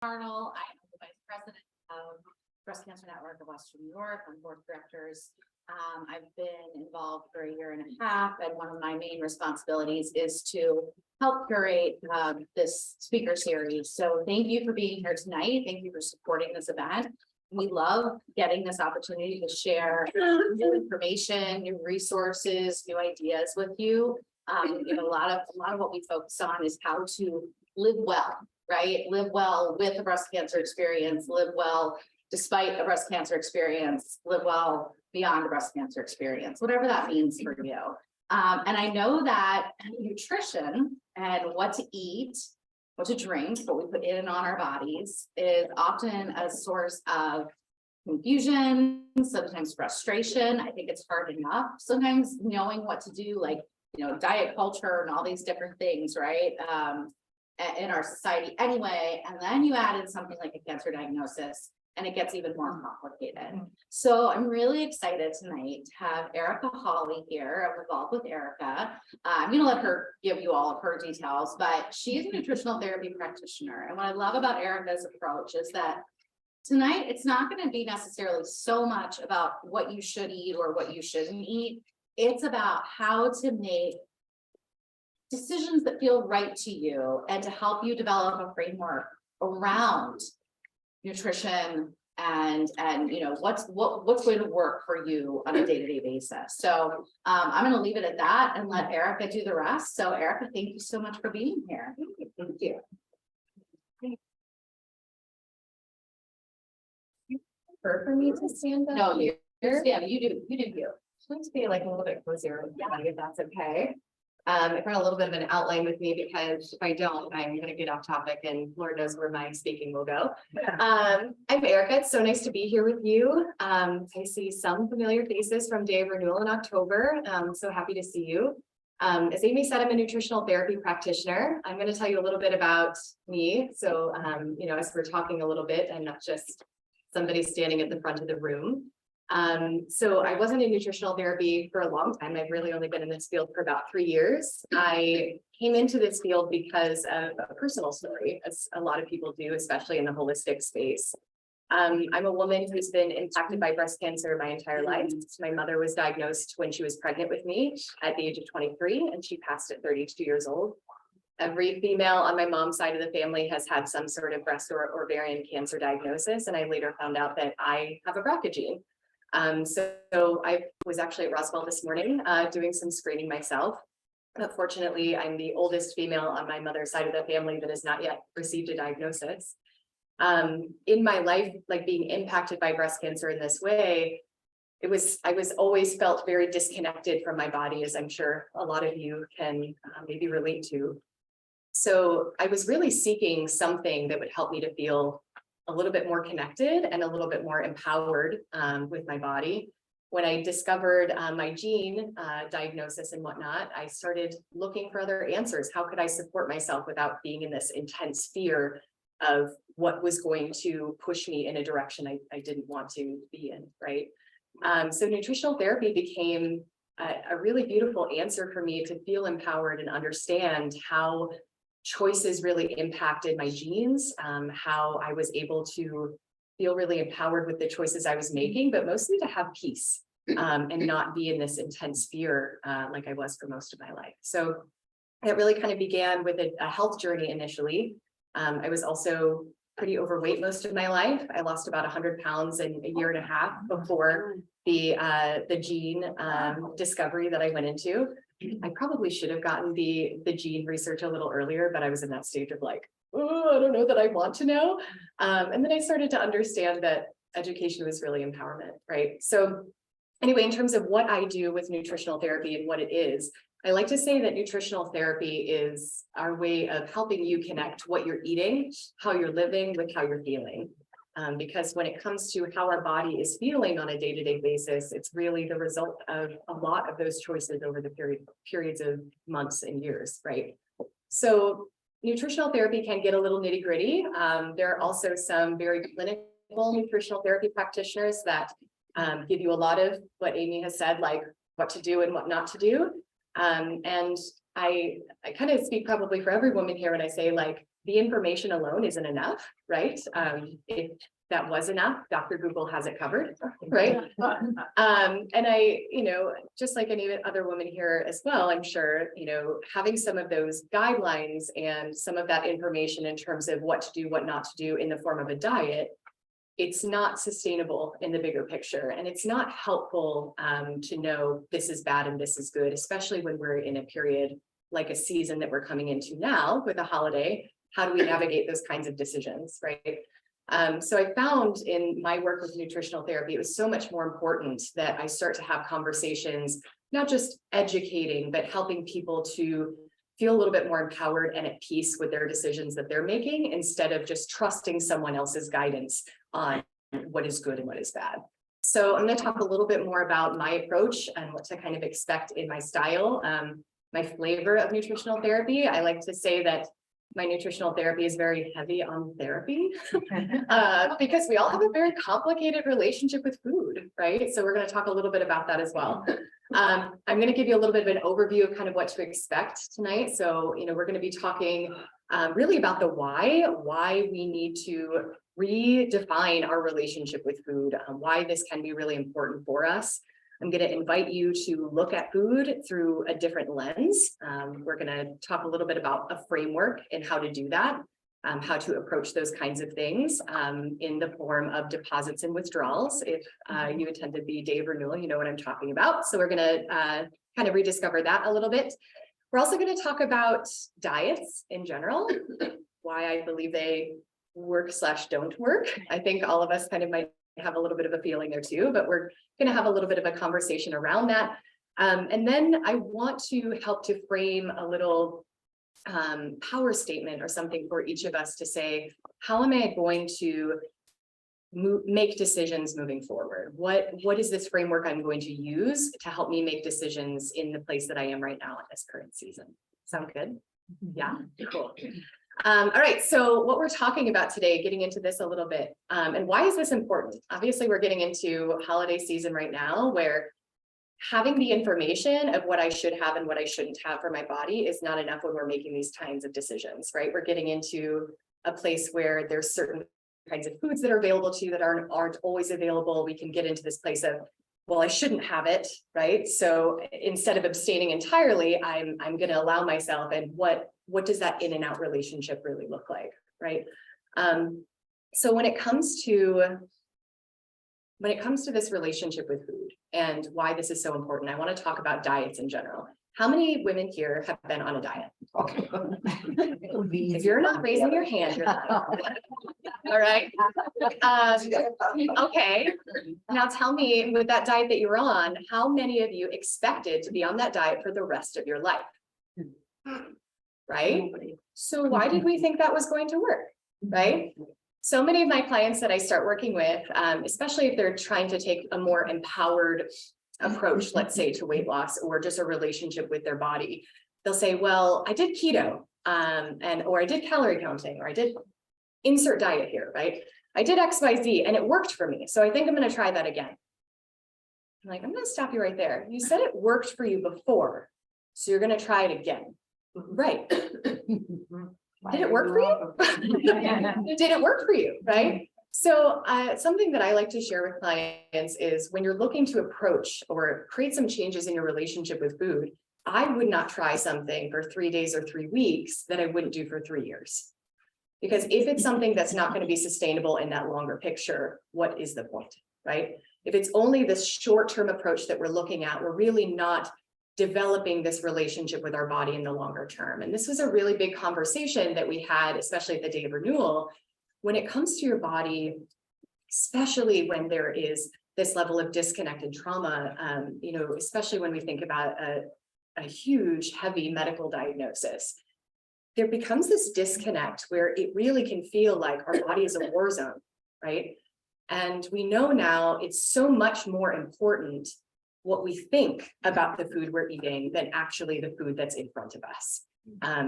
Arnold. I am the Vice President of Breast Cancer Network of Western New York. I'm board of directors. I've been involved for a year and a half, and one of my main responsibilities is to help curate this speaker series. So thank you for being here tonight. Thank you for supporting this event. We love getting this opportunity to share new information, new resources, new ideas with you. A lot of what we focus on is how to live well, right? Live well with a breast cancer experience, live well despite a breast cancer experience, live well beyond a breast cancer experience, whatever that means for you. And I know that nutrition and what to eat, what to drink, what we put in and on our bodies is often a source of confusion, sometimes frustration. I think it's hard enough sometimes knowing what to do, like, diet culture and all these different things, right? In our society anyway, and then you add in something like a cancer diagnosis and it gets even more complicated. So I'm really excited tonight to have Erika Hawley here. I'm involved with Erika. I'm going to let her give you all of her details, but she is a nutritional therapy practitioner. And what I love about Erika's approach is that tonight, it's not going to be necessarily so much about what you should eat or what you shouldn't eat. It's about how to make decisions that feel right to you and to help you develop a framework around nutrition and what's going to work for you on a day-to-day basis. So I'm going to leave it at that and let Erika do the rest. So Erika, thank you so much for being here. Thank you. For me to stand up? No, you do you. I'd like to be like a little bit cozier with my body, if that's okay. I've got a little bit of an outline with me because if I don't, I'm going to get off topic and Lord knows where my speaking will go. I'm Erika. It's so nice to be here with you. I see some familiar faces from Day of Renewal in October. So happy to see you. As Amy said, I'm a nutritional therapy practitioner. I'm going to tell you a little bit about me. So, as we're talking a little bit and not just somebody standing at the front of the room. So I wasn't in nutritional therapy for a long time. I've really only been in this field for about 3 years. I came into this field because of a personal story, as a lot of people do, especially in the holistic space. I'm a woman who's been impacted by breast cancer my entire life. My mother was diagnosed when she was pregnant with me at the age of 23, and she passed at 32 years old. Every female on my mom's side of the family has had some sort of breast or ovarian cancer diagnosis, and I later found out that I have a BRCA gene. So I was actually at Roswell this morning doing some screening myself. But fortunately, I'm the oldest female on my mother's side of the family that has not yet received a diagnosis. In my life, like being impacted by breast cancer in this way, I was always felt very disconnected from my body, as I'm sure a lot of you can maybe relate to. So I was really seeking something that would help me to feel a little bit more connected and a little bit more empowered with my body. When I discovered my gene diagnosis and whatnot, I started looking for other answers. How could I support myself without being in this intense fear of what was going to push me in a direction I didn't want to be in, right? So nutritional therapy became a really beautiful answer for me to feel empowered and understand how choices really impacted my genes, how I was able to feel really empowered with the choices I was making, but mostly to have peace and not be in this intense fear like I was for most of my life. So it really kind of began with a health journey initially. I was also pretty overweight most of my life. I lost about 100 pounds in a year and a half before the gene discovery that I went into. I probably should have gotten the gene research a little earlier, but I was in that stage of like, oh, I don't know that I want to know. And then I started to understand that education was really empowerment, right? So anyway, in terms of what I do with nutritional therapy and what it is, I like to say that nutritional therapy is our way of helping you connect what you're eating, how you're living with how you're feeling. Because when it comes to how our body is feeling on a day-to-day basis, it's really the result of a lot of those choices over the periods of months and years, right? So nutritional therapy can get a little nitty-gritty. There are also some very clinical nutritional therapy practitioners that give you a lot of what Amy has said, like what to do and what not to do. And I kind of speak probably for every woman here when I say, like, the information alone isn't enough, right? If that was enough, Dr. Google has it covered, right? And I, just like any other woman here as well, I'm sure, having some of those guidelines and some of that information in terms of what to do, what not to do in the form of a diet, it's not sustainable in the bigger picture. And it's not helpful to know this is bad and this is good, especially when we're in a period like a season that we're coming into now with a holiday. How do we navigate those kinds of decisions, right? So I found in my work with nutritional therapy, it was so much more important that I start to have conversations, not just educating, but helping people to feel a little bit more empowered and at peace with their decisions that they're making, instead of just trusting someone else's guidance on what is good and what is bad. So I'm going to talk a little bit more about my approach and what to kind of expect in my style, my flavor of nutritional therapy. I like to say that my nutritional therapy is very heavy on therapy because we all have a very complicated relationship with food, right? So we're going to talk a little bit about that as well. I'm going to give you a little bit of an overview of kind of what to expect tonight. So, we're going to be talking really about the why we need to redefine our relationship with food, why this can be really important for us. I'm going to invite you to look at food through a different lens. We're going to talk a little bit about a framework and how to do that, how to approach those kinds of things in the form of deposits and withdrawals. If you attended the day of renewal, you know what I'm talking about. So we're going to kind of rediscover that a little bit. We're also going to talk about diets in general, why I believe they work/don't work. I think all of us kind of might have a little bit of a feeling there too, but we're going to have a little bit of a conversation around that. And then I want to help to frame a little power statement or something for each of us to say, how am I going to make decisions moving forward? What is this framework I'm going to use to help me make decisions in the place that I am right now in this current season? Sound good? Yeah, cool. All right, so what we're talking about today, getting into this a little bit, and why is this important? Obviously, we're getting into holiday season right now where having the information of what I should have and what I shouldn't have for my body is not enough when we're making these kinds of decisions, right? We're getting into a place where there's certain kinds of foods that are available to you that aren't always available. We can get into this place of, well, I shouldn't have it, right? So instead of abstaining entirely, I'm going to allow myself. And what does that in and out relationship really look like, right? So when it comes to this relationship with food and why this is so important, I want to talk about diets in general. How many women here have been on a diet? If you're not raising your hand, you're not. All right. Okay. Now tell me, with that diet that you were on, how many of you expected to be on that diet for the rest of your life? Right? So why did we think that was going to work? Right? So many of my clients that I start working with, especially if they're trying to take a more empowered approach, let's say, to weight loss or just a relationship with their body, they'll say, well, I did keto, or I did calorie counting, or I did insert diet here, right? I did XYZ and it worked for me. So I think I'm going to try that again. I'm like, I'm going to stop you right there. You said it worked for you before, so you're going to try it again. Right. Did it work for you? Did it work for you? Right. So something that I like to share with clients is when you're looking to approach or create some changes in your relationship with food, I would not try something for 3 days or 3 weeks that I wouldn't do for 3 years. Because if it's something that's not going to be sustainable in that longer picture, what is the point, right? If it's only this short-term approach that we're looking at, we're really not developing this relationship with our body in the longer term. And this was a really big conversation that we had, especially at the day of renewal. When it comes to your body, especially when there is this level of disconnected trauma, especially when we think about a huge, heavy medical diagnosis, there becomes this disconnect where it really can feel like our body is a war zone, right? And we know now it's so much more important what we think about the food we're eating than actually the food that's in front of us.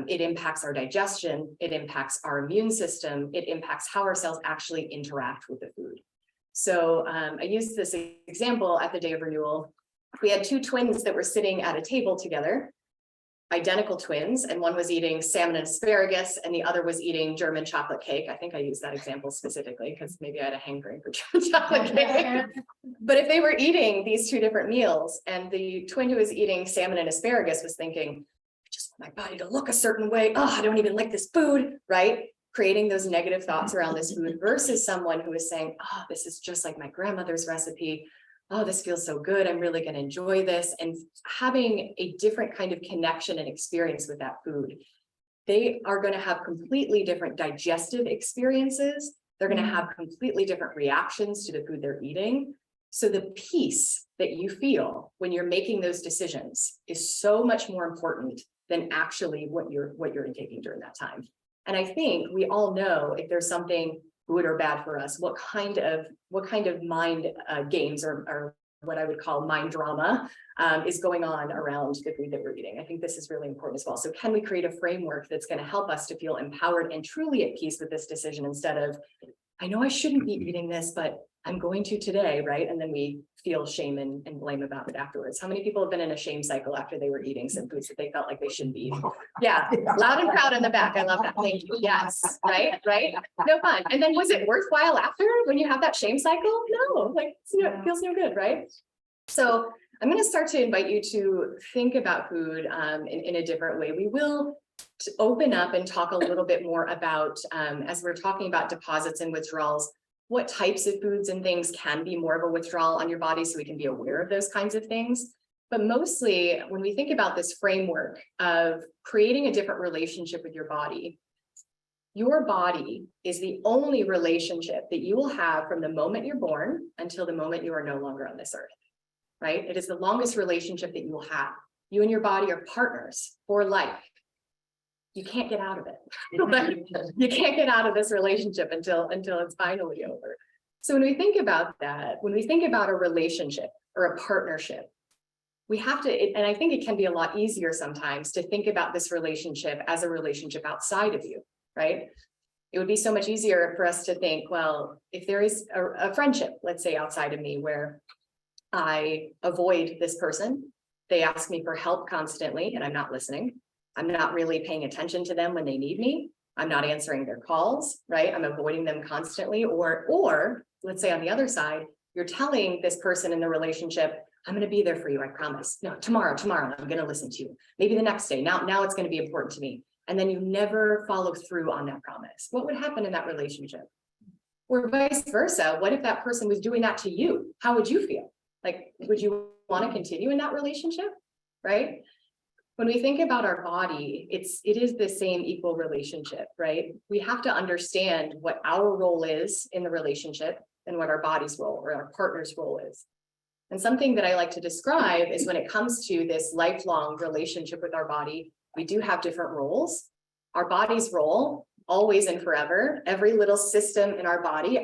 It impacts our digestion, it impacts our immune system, it impacts how our cells actually interact with the food. So I used this example at the day of renewal. We had 2 twins that were sitting at a table together. identical twins, and one was eating salmon and asparagus, and the other was eating German chocolate cake. I think I used that example specifically because maybe I had a hankering for German chocolate cake. But if they were eating these two different meals, and the twin who was eating salmon and asparagus was thinking, I just want my body to look a certain way. Oh, I don't even like this food, right? Creating those negative thoughts around this food versus someone who is saying, oh, this is just like my grandmother's recipe. Oh, this feels so good. I'm really going to enjoy this. And having a different kind of connection and experience with that food. They are going to have completely different digestive experiences. They're going to have completely different reactions to the food they're eating. So the peace that you feel when you're making those decisions is so much more important than actually what you're taking during that time. And I think we all know if there's something good or bad for us, what kind of mind games or what I would call mind drama is going on around the food that we're eating. I think this is really important as well. So can we create a framework that's going to help us to feel empowered and truly at peace with this decision instead of, I know I shouldn't be eating this, but I'm going to today, right? And then we feel shame and blame about it afterwards. How many people have been in a shame cycle after they were eating some foods that they felt like they shouldn't be eating? Yeah, loud and proud in the back. I love that. Thank you. Yes, right? No fun. And then was it worthwhile after when you have that shame cycle? No, like it feels no good, right? So I'm going to start to invite you to think about food in a different way. We will open up and talk a little bit more about, as we're talking about deposits and withdrawals, what types of foods and things can be more of a withdrawal on your body so we can be aware of those kinds of things. But mostly when we think about this framework of creating a different relationship with your body is the only relationship that you will have from the moment you're born until the moment you are no longer on this earth, right? It is the longest relationship that you will have. You and your body are partners for life. You can't get out of it. You can't get out of this relationship until it's finally over. So when we think about that, when we think about a relationship or a partnership, we have to, and I think it can be a lot easier sometimes to think about this relationship as a relationship outside of you, right? It would be so much easier for us to think, well, if there is a friendship, let's say outside of me, where I avoid this person, they ask me for help constantly and I'm not listening. I'm not really paying attention to them when they need me. I'm not answering their calls, right? I'm avoiding them constantly. Or let's say on the other side, you're telling this person in the relationship, I'm going to be there for you, I promise. No, tomorrow, I'm going to listen to you. Maybe the next day. Now it's going to be important to me. And then you never follow through on that promise. What would happen in that relationship? Or vice versa. What if that person was doing that to you? How would you feel? Like, would you want to continue in that relationship, right? When we think about our body, it is the same equal relationship, right? We have to understand what our role is in the relationship and what our body's role or our partner's role is. And something that I like to describe is when it comes to this lifelong relationship with our body, we do have different roles. Our body's role, always and forever, every little system in our body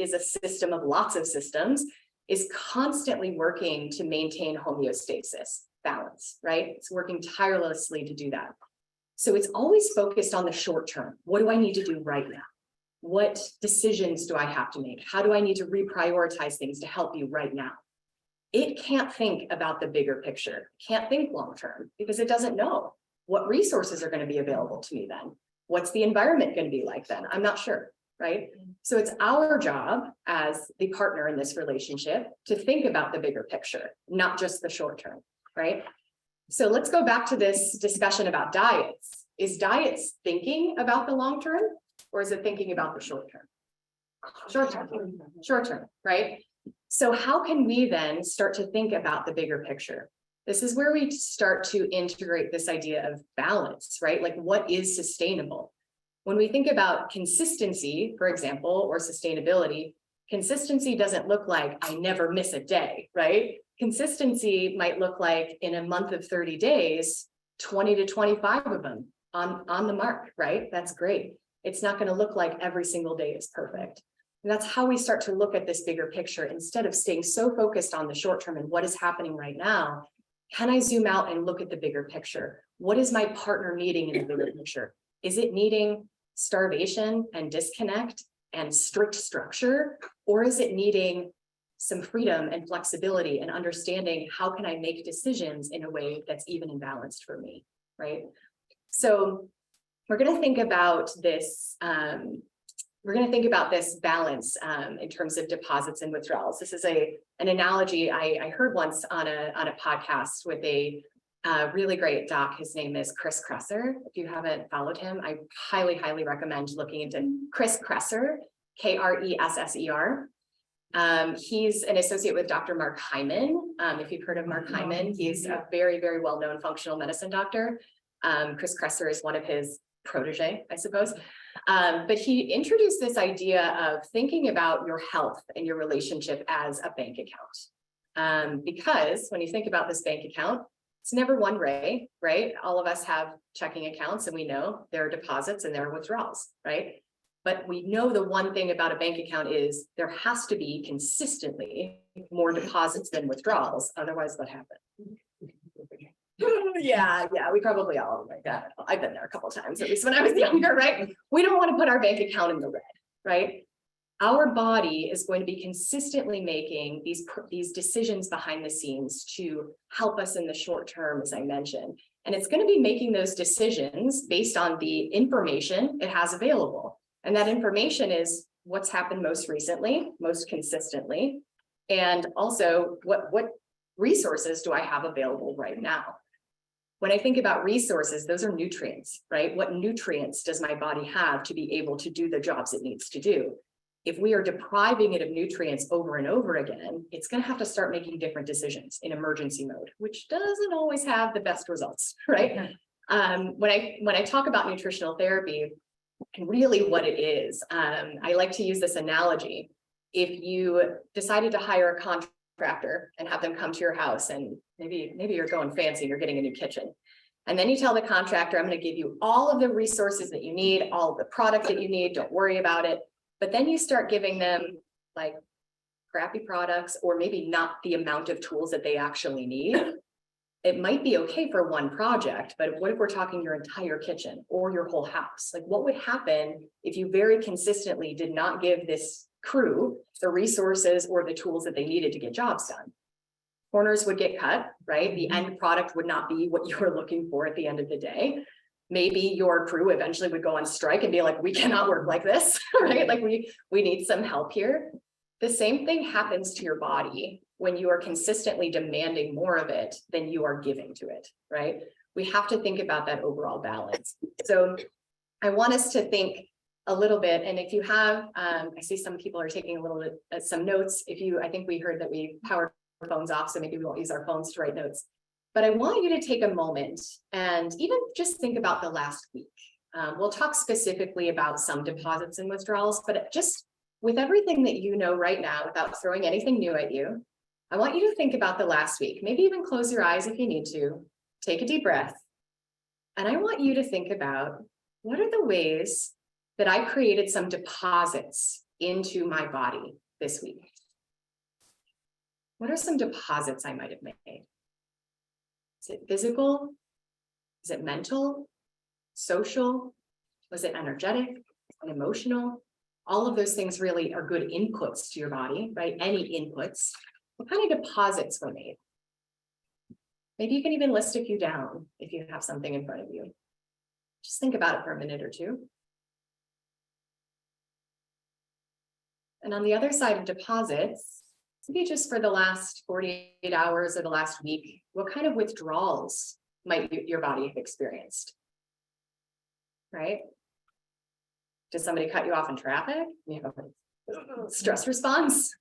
is a system of lots of systems, is constantly working to maintain homeostasis. Balance, right? It's working tirelessly to do that. So it's always focused on the short term. What do I need to do right now? What decisions do I have to make? How do I need to reprioritize things to help you right now? It can't think about the bigger picture, can't think long term because it doesn't know what resources are going to be available to me then. What's the environment going to be like then? I'm not sure, right? So it's our job as the partner in this relationship to think about the bigger picture, not just the short term. Right? So let's go back to this discussion about diets. Is diets thinking about the long term or is it thinking about the short term? Short term, right? So how can we then start to think about the bigger picture? This is where we start to integrate this idea of balance, right? Like what is sustainable? When we think about consistency, for example, or sustainability, consistency doesn't look like I never miss a day, right? Consistency might look like in a month of 30 days, 20 to 25 of them on the mark, right? That's great. It's not going to look like every single day is perfect. And that's how we start to look at this bigger picture. Instead of staying so focused on the short term and what is happening right now, can I zoom out and look at the bigger picture? What is my partner needing in the bigger picture? Is it needing starvation and disconnect and strict structure? Or is it needing some freedom and flexibility and understanding how can I make decisions in a way that's even and balanced for me? right? So we're going to think about this. We're going to think about this balance in terms of deposits and withdrawals. This is an analogy I heard once on a podcast with a really great doc. His name is Chris Kresser. If you haven't followed him, I highly recommend looking into Chris Kresser, Kresser. He's an associate with Dr. Mark Hyman. If you've heard of Mark Hyman, he's a very well-known functional medicine doctor. Chris Kresser is one of his protege, I suppose. But he introduced this idea of thinking about your health and your relationship as a bank account. Because when you think about this bank account, it's never one way, right? All of us have checking accounts and we know there are deposits and there are withdrawals, right? But we know the one thing about a bank account is there has to be consistently more deposits than withdrawals. Otherwise, what happens? Yeah, we probably all like that. I've been there a couple of times, at least when I was younger, right? We don't want to put our bank account in the red, right? Our body is going to be consistently making these decisions behind the scenes to help us in the short term, as I mentioned. And it's going to be making those decisions based on the information it has available. And that information is what's happened most recently, most consistently, and also what resources do I have available right now? When I think about resources, those are nutrients, right? What nutrients does my body have to be able to do the jobs it needs to do? If we are depriving it of nutrients over and over again, it's going to have to start making different decisions in emergency mode, which doesn't always have the best results, right? When I talk about nutritional therapy, really what it is, I like to use this analogy. If you decided to hire a contractor and have them come to your house, and maybe you're going fancy, you're getting a new kitchen. And then you tell the contractor, I'm going to give you all of the resources that you need, all of the product that you need, don't worry about it. But then you start giving them like crappy products, or maybe not the amount of tools that they actually need. It might be okay for one project, but what if we're talking your entire kitchen or your whole house? Like, what would happen if you very consistently did not give this crew the resources or the tools that they needed to get jobs done? Corners would get cut, right? The end product would not be what you were looking for at the end of the day. Maybe your crew eventually would go on strike and be like, we cannot work like this, right? Like we need some help here. The same thing happens to your body when you are consistently demanding more of it than you are giving to it, right? We have to think about that overall balance. So I want us to think a little bit, and if you have, I see some people are taking a little bit, some notes. I think we heard that we powered our phones off, so maybe we won't use our phones to write notes. But I want you to take a moment and even just think about the last week. We'll talk specifically about some deposits and withdrawals, but just with everything that you know right now, without throwing anything new at you, I want you to think about the last week. Maybe even close your eyes if you need to. Take a deep breath. And I want you to think about, what are the ways that I created some deposits into my body this week? What are some deposits I might have made? Is it physical? Is it mental? Social? Was it energetic and emotional? All of those things really are good inputs to your body, right? Any inputs. What kind of deposits were made? Maybe you can even list a few down if you have something in front of you. Just think about it for a minute or two. And on the other side of deposits, maybe just for the last 48 hours or the last week, what kind of withdrawals might your body have experienced? Right? Did somebody cut you off in traffic? You have a stress response?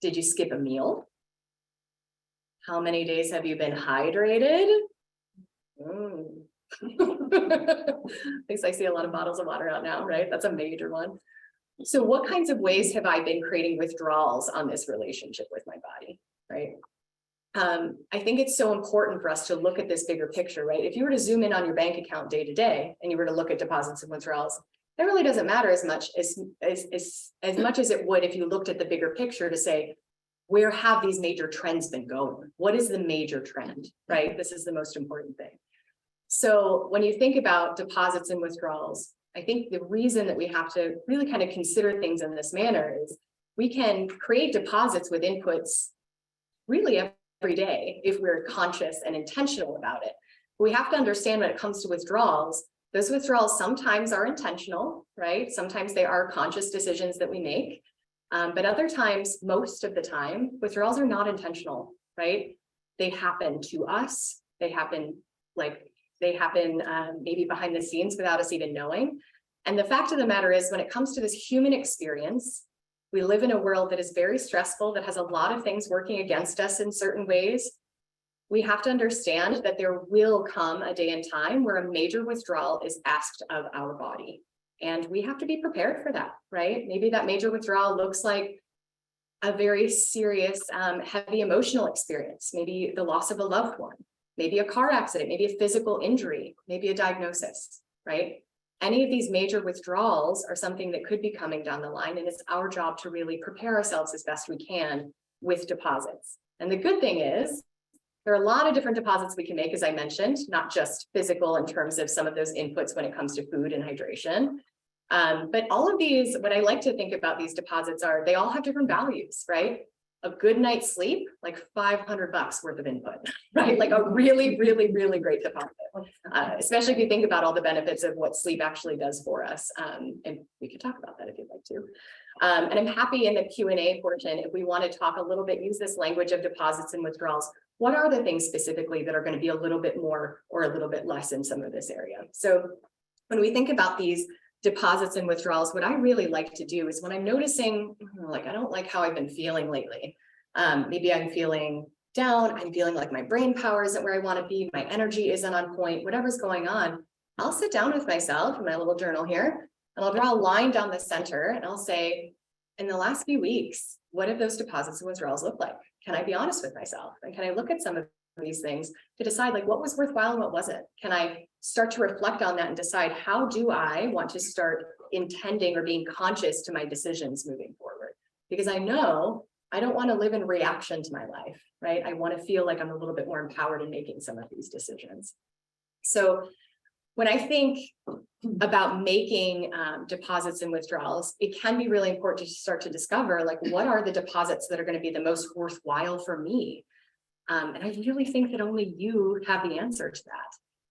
Did you skip a meal? How many days have you been hydrated? At least I see a lot of bottles of water out now, right? That's a major one. So what kinds of ways have I been creating withdrawals on this relationship with my body, right? I think it's so important for us to look at this bigger picture, right? If you were to zoom in on your bank account day to day, and you were to look at deposits and withdrawals, that really doesn't matter as much as it would if you looked at the bigger picture to say, where have these major trends been going? What is the major trend, right? This is the most important thing. So when you think about deposits and withdrawals, I think the reason that we have to really kind of consider things in this manner is we can create deposits with inputs really every day if we're conscious and intentional about it. We have to understand when it comes to withdrawals, those withdrawals sometimes are intentional, right? Sometimes they are conscious decisions that we make. But other times, most of the time, withdrawals are not intentional, right? They happen to us. They happen maybe behind the scenes without us even knowing. And the fact of the matter is, when it comes to this human experience, we live in a world that is very stressful, that has a lot of things working against us in certain ways. We have to understand that there will come a day and time where a major withdrawal is asked of our body. And we have to be prepared for that, right? Maybe that major withdrawal looks like a very serious, heavy emotional experience, maybe the loss of a loved one, maybe a car accident, maybe a physical injury, maybe a diagnosis, right? Any of these major withdrawals are something that could be coming down the line, and it's our job to really prepare ourselves as best we can with deposits. And the good thing is, there are a lot of different deposits we can make, as I mentioned, not just physical in terms of some of those inputs when it comes to food and hydration. But all of these, what I like to think about these deposits are, they all have different values, right? A good night's sleep, like $500 worth of input, right? Like a really, really, really great deposit, especially if you think about all the benefits of what sleep actually does for us. And we could talk about that if you'd like to. And I'm happy in the Q&A portion, if we want to talk a little bit, use this language of deposits and withdrawals. What are the things specifically that are going to be a little bit more or a little bit less in some of this area? So when we think about these deposits and withdrawals, what I really like to do is when I'm noticing, like, I don't like how I've been feeling lately. Maybe I'm feeling down, I'm feeling like my brain power isn't where I want to be, my energy isn't on point, whatever's going on, I'll sit down with myself in my little journal here, and I'll draw a line down the center, and I'll say, in the last few weeks, what have those deposits and withdrawals look like? Can I be honest with myself? And can I look at some of these things to decide like what was worthwhile and what wasn't? Can I start to reflect on that and decide, how do I want to start intending or being conscious to my decisions moving forward? Because I know I don't want to live in reaction to my life, right? I want to feel like I'm a little bit more empowered in making some of these decisions. So when I think about making deposits and withdrawals, it can be really important to start to discover, like, what are the deposits that are going to be the most worthwhile for me? And I really think that only you have the answer to that.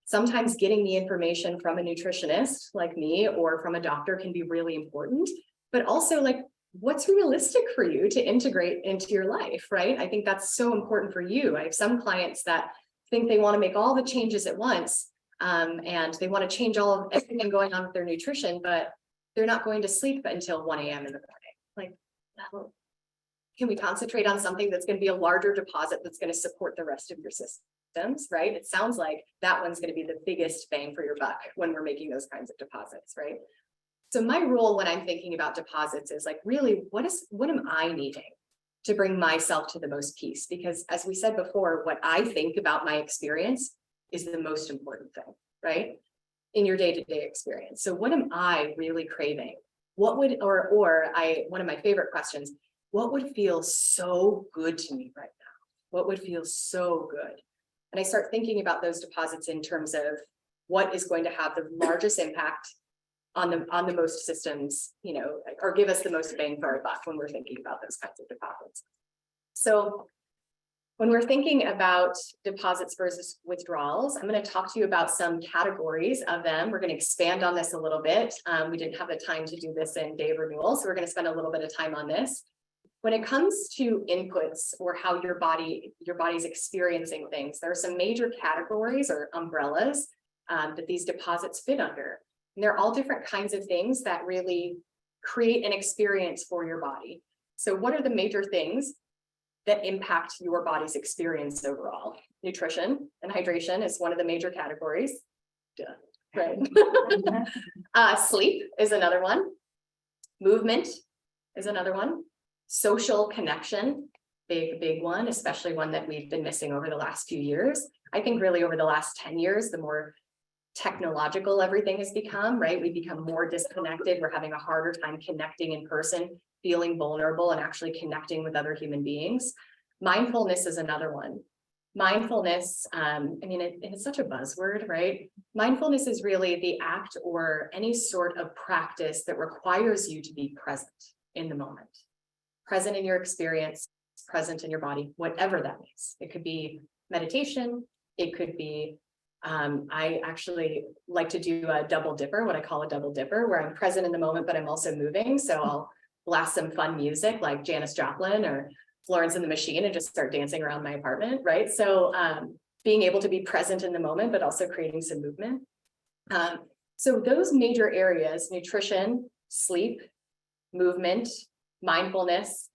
Sometimes getting the information from a nutritionist like me or from a doctor can be really important, but also, like, what's realistic for you to integrate into your life, right? I think that's so important for you. I have some clients that think they want to make all the changes at once, and they want to change all of everything going on with their nutrition, but they're not going to sleep until 1 a.m. in the morning. Like, well, can we concentrate on something that's going to be a larger deposit that's going to support the rest of your systems, right? It sounds like that one's going to be the biggest bang for your buck when we're making those kinds of deposits, right? So my rule when I'm thinking about deposits is like, really, what am I needing to bring myself to the most peace? Because as we said before, what I think about my experience is the most important thing, right? In your day-to-day experience. So what am I really craving? What would, one of my favorite questions, what would feel so good to me right now? What would feel so good? And I start thinking about those deposits in terms of what is going to have the largest impact on the most systems, you know, or give us the most bang for our buck when we're thinking about those kinds of deposits. So when we're thinking about deposits versus withdrawals, I'm going to talk to you about some categories of them. We're going to expand on this a little bit. We didn't have the time to do this in day renewal, so we're going to spend a little bit of time on this. When it comes to inputs or how your body's experiencing things, there are some major categories or umbrellas that these deposits fit under. And they're all different kinds of things that really create an experience for your body. So what are the major things that impact your body's experience overall? Nutrition and hydration is one of the major categories. Right. Sleep is another one. Movement is another one. Social connection, big one, especially one that we've been missing over the last few years. I think really over the last 10 years, the more technological everything has become, right? We become more disconnected. We're having a harder time connecting in person, feeling vulnerable and actually connecting with other human beings. Mindfulness is another one. Mindfulness, it's such a buzzword, right? Mindfulness is really the act or any sort of practice that requires you to be present in the moment. Present in your experience, present in your body, whatever that means. It could be meditation, it could be I actually like to do a double dipper, what I call a double dipper, where I'm present in the moment, but I'm also moving. So I'll blast some fun music like Janis Joplin or Florence and the Machine and just start dancing around my apartment, right? So being able to be present in the moment, but also creating some movement. So those major areas, nutrition, sleep, movement, mindfulness,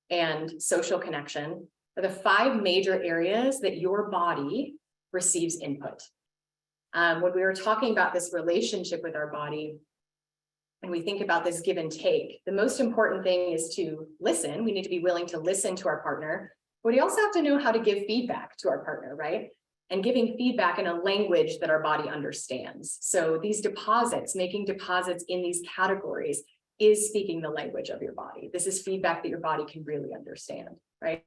and social connection are the 5 major areas that your body receives input. When we were talking about this relationship with our body, and we think about this give and take, the most important thing is to listen. We need to be willing to listen to our partner, but we also have to know how to give feedback to our partner, right? And giving feedback in a language that our body understands. So these deposits, making deposits in these categories is speaking the language of your body. This is feedback that your body can really understand, right?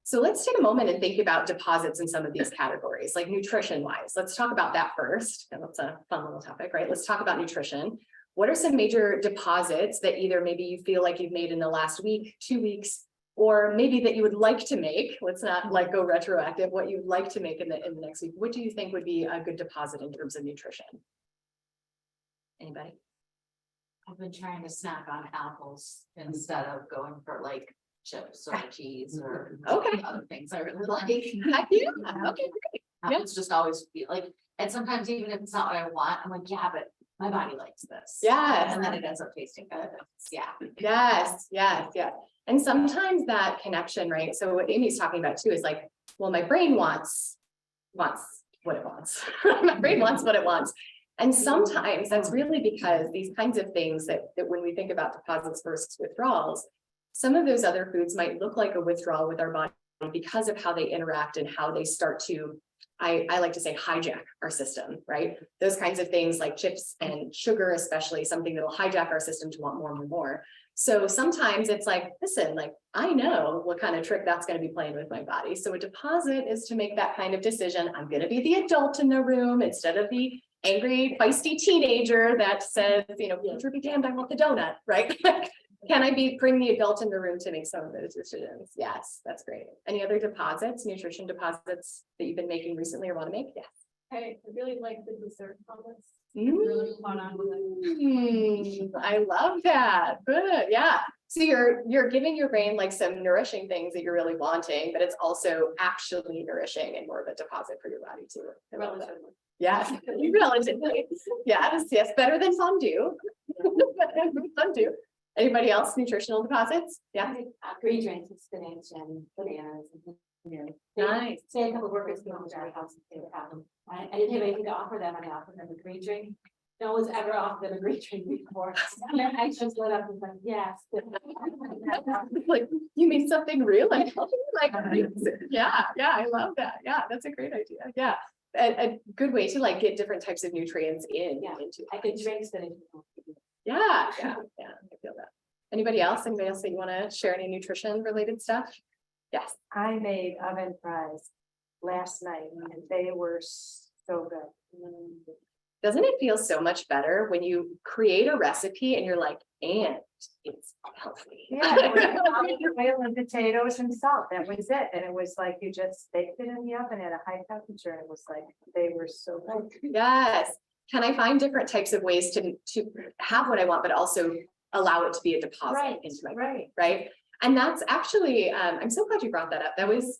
So let's take a moment and think about deposits in some of these categories, like nutrition-wise. Let's talk about that first. And that's a fun little topic, right? Let's talk about nutrition. What are some major deposits that either maybe you feel like you've made in the last week, 2 weeks, or maybe that you would like to make? Let's not like go retroactive, what you'd like to make in the next week. What do you think would be a good deposit in terms of nutrition? Anybody? I've been trying to snack on apples instead of going for like chips or cheese or Okay. other things I really like. Heck yeah. Okay, great. Apples just always feel like, and sometimes even if it's not what I want, I'm like, yeah, but my body likes this. Yes. And then it ends up tasting good. Yeah. Yes, yes, yes. And sometimes that connection, right? So what Amy's talking about too is like, well, my brain wants what it wants. My brain wants what it wants. And sometimes that's really because these kinds of things that when we think about deposits versus withdrawals, some of those other foods might look like a withdrawal with our body because of how they interact and how they start to, I like to say, hijack our system, right? Those kinds of things like chips and sugar, especially something that'll hijack our system to want more and more. So sometimes it's like, listen, like I know what kind of trick that's going to be playing with my body. So a deposit is to make that kind of decision. I'm going to be the adult in the room instead of the angry, feisty teenager that says, you know, future be damned, I want the donut, right? Can I bring the adult in the room to make some of those decisions? Yes, that's great. Any other deposits, nutrition deposits that you've been making recently or want to make? Yes. I really like the dessert comments. Mm. Caught on with it. I love that. Good. Yeah. So you're giving your brain like some nourishing things that you're really wanting, but it's also actually nourishing and more of a deposit for your body too. I love that. Yes, relatively. Yes, yes, better than fondue. Better than fondue. Anybody else? Nutritional deposits? Yeah. Green drinks with spinach and bananas. Nice. Say a couple of workers came over to our house and they would have them. I didn't have anything to offer them. I offered them a green drink. No one's ever offered them a green drink before. And their eyes just lit up and said, yes. Like you mean something real and healthy? Like yeah, I love that. Yeah, that's a great idea. Yeah. A good way to like get different types of nutrients in. Yeah. Into I could drink spinach. yeah, I feel that. Anybody else that you want to share any nutrition related stuff? Yes. I made oven fries last night and they were so good. Doesn't it feel so much better when you create a recipe and you're like, and it's healthy? Yeah, oil and potatoes and salt, that was it. And it was like, you just baked it in the oven at a high temperature. And it was like, they were so good. Yes. Can I find different types of ways to have what I want, but also allow it to be a deposit into my body, right? And that's actually, I'm so glad you brought that up. That was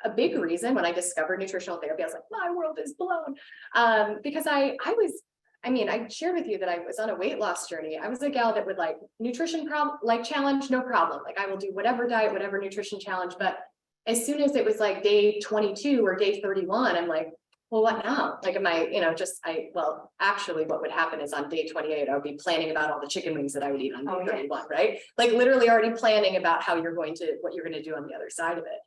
a big reason when I discovered nutritional therapy. I was like, my world is blown. Because I shared with you that I was on a weight loss journey. I was a gal that would like nutrition challenge, no problem. Like I will do whatever diet, whatever nutrition challenge. But as soon as it was like day 22 or day 31, I'm like, well, what now? Like, am I, actually what would happen is on day 28, I would be planning about all the chicken wings that I would eat on day 31, right? Like literally already planning about what you're going to do on the other side of it.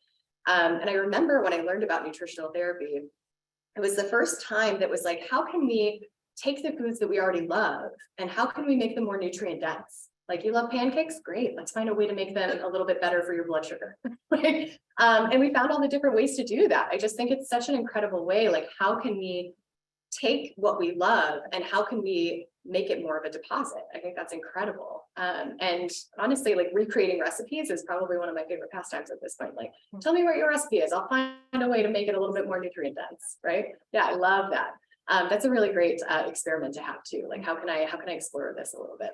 And I remember when I learned about nutritional therapy, it was the first time that was like, how can we take the foods that we already love and how can we make them more nutrient dense? Like you love pancakes? Great. Let's find a way to make them a little bit better for your blood sugar. Right? And we found all the different ways to do that. I just think it's such an incredible way. Like, how can we take what we love and how can we make it more of a deposit? I think that's incredible. And honestly, like recreating recipes is probably one of my favorite pastimes at this point. Like, tell me what your recipe is. I'll find a way to make it a little bit more nutrient dense, right? Yeah, I love that. That's a really great experiment to have too. Like, how can I explore this a little bit?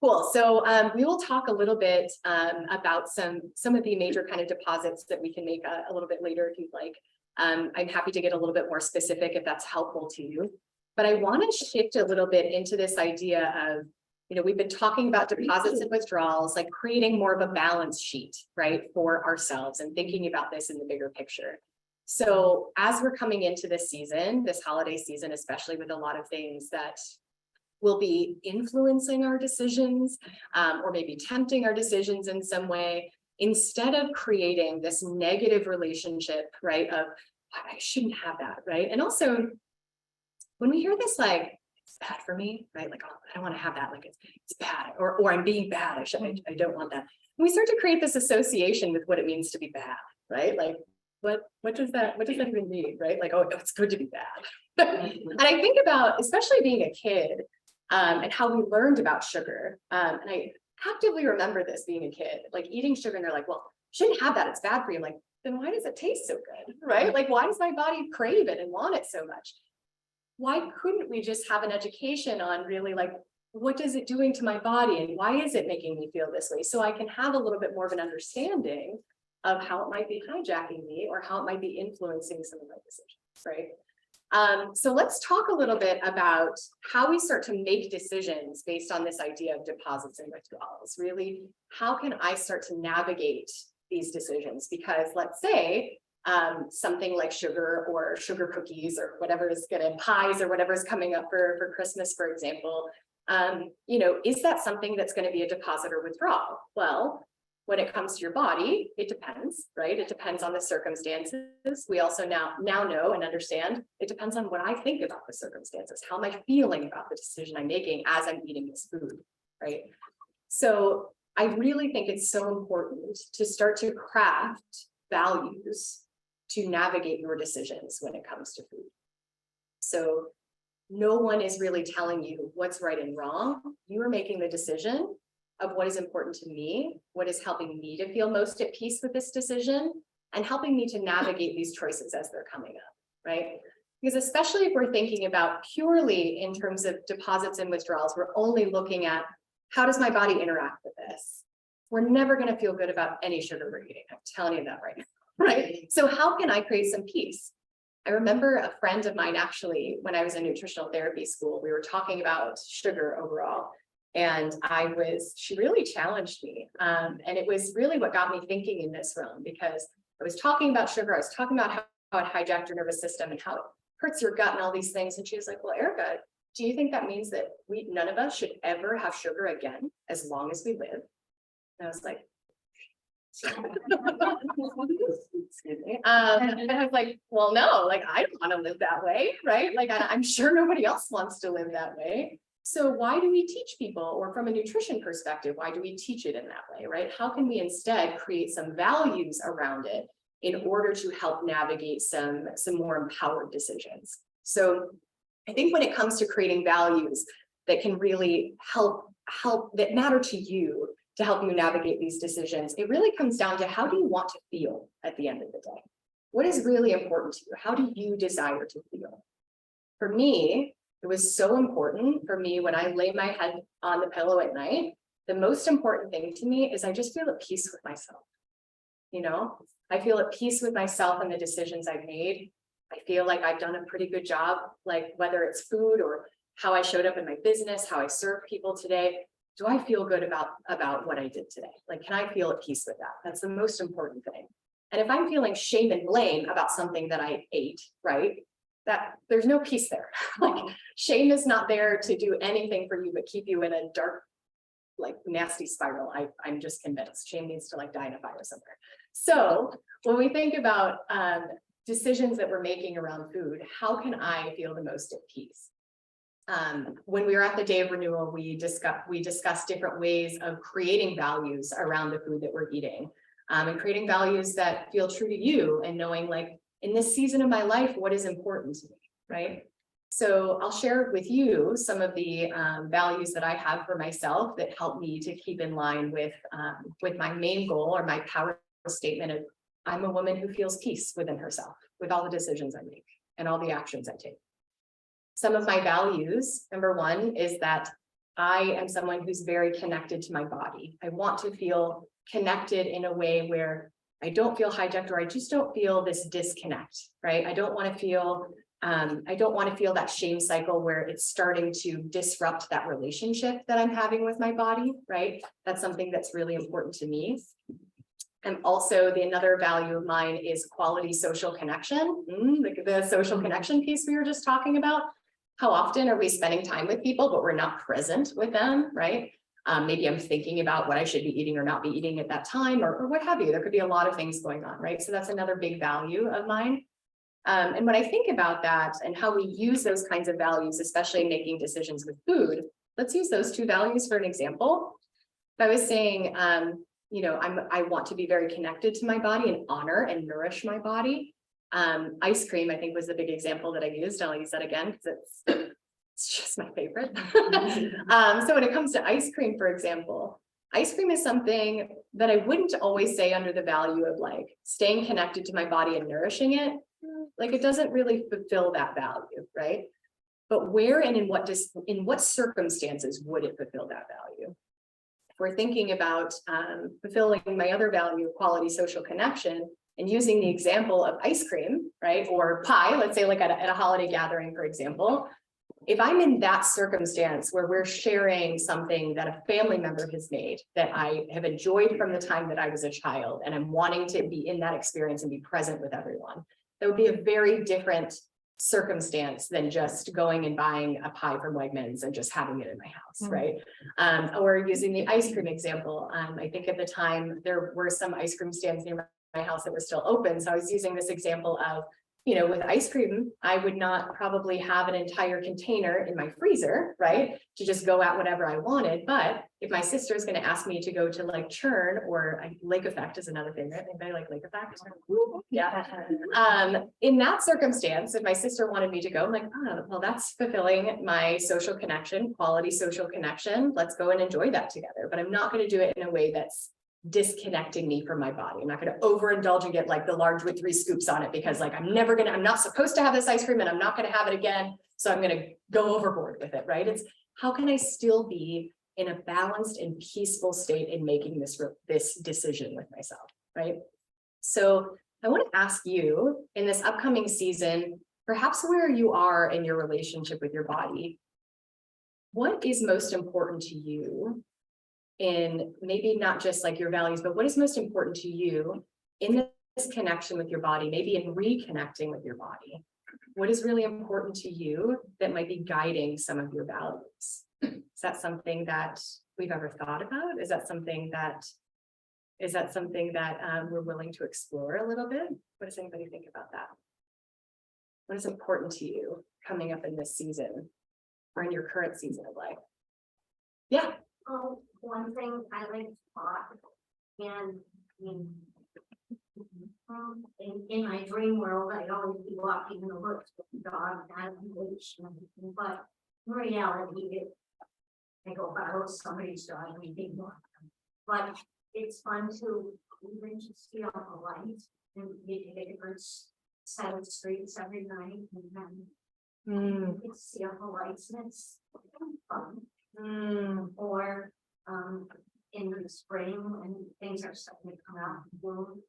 Cool. So we will talk a little bit about some of the major kind of deposits that we can make a little bit later if you'd like. I'm happy to get a little bit more specific if that's helpful to you. But I want to shift a little bit into this idea of, we've been talking about deposits and withdrawals, like creating more of a balance sheet, right, for ourselves and thinking about this in the bigger picture. So as we're coming into this season, this holiday season, especially with a lot of things that will be influencing our decisions, or maybe tempting our decisions in some way, instead of creating this negative relationship, right, of I shouldn't have that, right? And also, when we hear this, like, it's bad for me, right? Like, oh, I don't want to have that, like it's bad, or I'm being bad, I don't want that. And we start to create this association with what it means to be bad, right? Like, what does that even mean, right? Like, oh, it's good to be bad. And I think about, especially being a kid, and how we learned about sugar. And I actively remember this being a kid, like eating sugar, and they're like, well, shouldn't have that, it's bad for you. I'm like, then why does it taste so good, right? Like, why does my body crave it and want it so much? Why couldn't we just have an education on really, like, what is it doing to my body and why is it making me feel this way? So I can have a little bit more of an understanding of how it might be hijacking me or how it might be influencing some of my decisions, right? So let's talk a little bit about how we start to make decisions based on this idea of deposits and withdrawals. Really, how can I start to navigate these decisions? Because let's say something like sugar or sugar cookies or whatever is gonna, pies or whatever is coming up for Christmas, for example, is that something that's going to be a deposit or withdrawal? Well, when it comes to your body, it depends, right? It depends on the circumstances. We also now know and understand it depends on what I think about the circumstances. How am I feeling about the decision I'm making as I'm eating this food, right? So I really think it's so important to start to craft values to navigate your decisions when it comes to food. So no one is really telling you what's right and wrong. You are making the decision of what is important to me, what is helping me to feel most at peace with this decision, and helping me to navigate these choices as they're coming up, right? Because especially if we're thinking about purely in terms of deposits and withdrawals, we're only looking at how does my body interact with this? We're never going to feel good about any sugar we're eating. I'm telling you that right now, right? So how can I create some peace? I remember a friend of mine, actually, when I was in nutritional therapy school, we were talking about sugar overall. And she really challenged me. And it was really what got me thinking in this realm, because I was talking about sugar. I was talking about how it hijacked your nervous system and how it hurts your gut and all these things. And she was like, well, Erika, do you think that means that none of us should ever have sugar again as long as we live? And I was like, excuse me. And I was like, well, no, like, I don't want to live that way, right? Like, I'm sure nobody else wants to live that way. So why do we teach people, or from a nutrition perspective, why do we teach it in that way, right? How can we instead create some values around it in order to help navigate some more empowered decisions? So I think when it comes to creating values that can really help that matter to you, to help you navigate these decisions, it really comes down to how do you want to feel at the end of the day? What is really important to you? How do you desire to feel? For me, it was so important for me when I lay my head on the pillow at night. The most important thing to me is I just feel at peace with myself. I feel at peace with myself and the decisions I've made. I feel like I've done a pretty good job, like whether it's food or how I showed up in my business, how I serve people today. Do I feel good about what I did today? Like, can I feel at peace with that? That's the most important thing. And if I'm feeling shame and blame about something that I ate, right? That there's no peace there. Like, shame is not there to do anything for you but keep you in a dark, like, nasty spiral. I'm just convinced shame needs to, like, die in a fire somewhere. So when we think about decisions that we're making around food, how can I feel the most at peace? When we were at the Day of Renewal, we discussed different ways of creating values around the food that we're eating, and creating values that feel true to you, and knowing, like, in this season of my life, what is important to me, right? So I'll share with you some of the values that I have for myself that help me to keep in line with my main goal or my power statement of I'm a woman who feels peace within herself with all the decisions I make and all the actions I take. Some of my values, number one, is that I am someone who's very connected to my body. I want to feel connected in a way where I don't feel hijacked, or I just don't feel this disconnect, right? I don't want to feel that shame cycle where it's starting to disrupt that relationship that I'm having with my body, right? That's something that's really important to me. And also another value of mine is quality social connection. The social connection piece we were just talking about. How often are we spending time with people, but we're not present with them, right? Maybe I'm thinking about what I should be eating or not be eating at that time, or what have you. There could be a lot of things going on, right? So that's another big value of mine. And when I think about that and how we use those kinds of values, especially in making decisions with food, let's use those two values for an example. If I was saying, I want to be very connected to my body and honor and nourish my body. Ice cream, I think, was the big example that I used. I'll use that again because it's just my favorite. So when it comes to ice cream, for example, ice cream is something that I wouldn't always say under the value of like staying connected to my body and nourishing it. Like it doesn't really fulfill that value, right? But where and in what circumstances would it fulfill that value? If we're thinking about fulfilling my other value, quality social connection, and using the example of ice cream, right? Or pie, let's say like at a holiday gathering, for example, if I'm in that circumstance where we're sharing something that a family member has made that I have enjoyed from the time that I was a child, and I'm wanting to be in that experience and be present with everyone, that would be a very different circumstance than just going and buying a pie from Wegmans and just having it in my house, right? Or using the ice cream example. I think at the time there were some ice cream stands near my house that were still open. So I was using this example of, with ice cream, I would not probably have an entire container in my freezer, right? To just go at whatever I wanted. But if my sister is going to ask me to go to like Churn or Lake Effect is another thing, right? Anybody like Lake Effect? Yeah. In that circumstance, if my sister wanted me to go, I'm like, oh, well, that's fulfilling my social connection, quality social connection. Let's go and enjoy that together. But I'm not going to do it in a way that's disconnecting me from my body. I'm not going to overindulge and get like the large with 3 scoops on it because like I'm not supposed to have this ice cream and I'm not going to have it again. So I'm going to go overboard with it, right? It's how can I still be in a balanced and peaceful state in making this decision with myself, right? So I want to ask you in this upcoming season, perhaps where you are in your relationship with your body, what is most important to you? In maybe not just like your values, but what is most important to you in this connection with your body, maybe in reconnecting with your body? What is really important to you that might be guiding some of your values? Is that something that we've ever thought about? Is that something that we're willing to explore a little bit? What does anybody think about that? What is important to you coming up in this season or in your current season of life? Yeah. Oh, one thing I like to talk, and in my dream world, I always be walking in the woods with the dog, not on the leash, but in reality, I go follow somebody's dog, we think more. But it's fun to even just see all the lights and maybe a different set of streets every night, and then it's see all the lights, and it's fun. Or in the spring when things are starting to come out and bloom,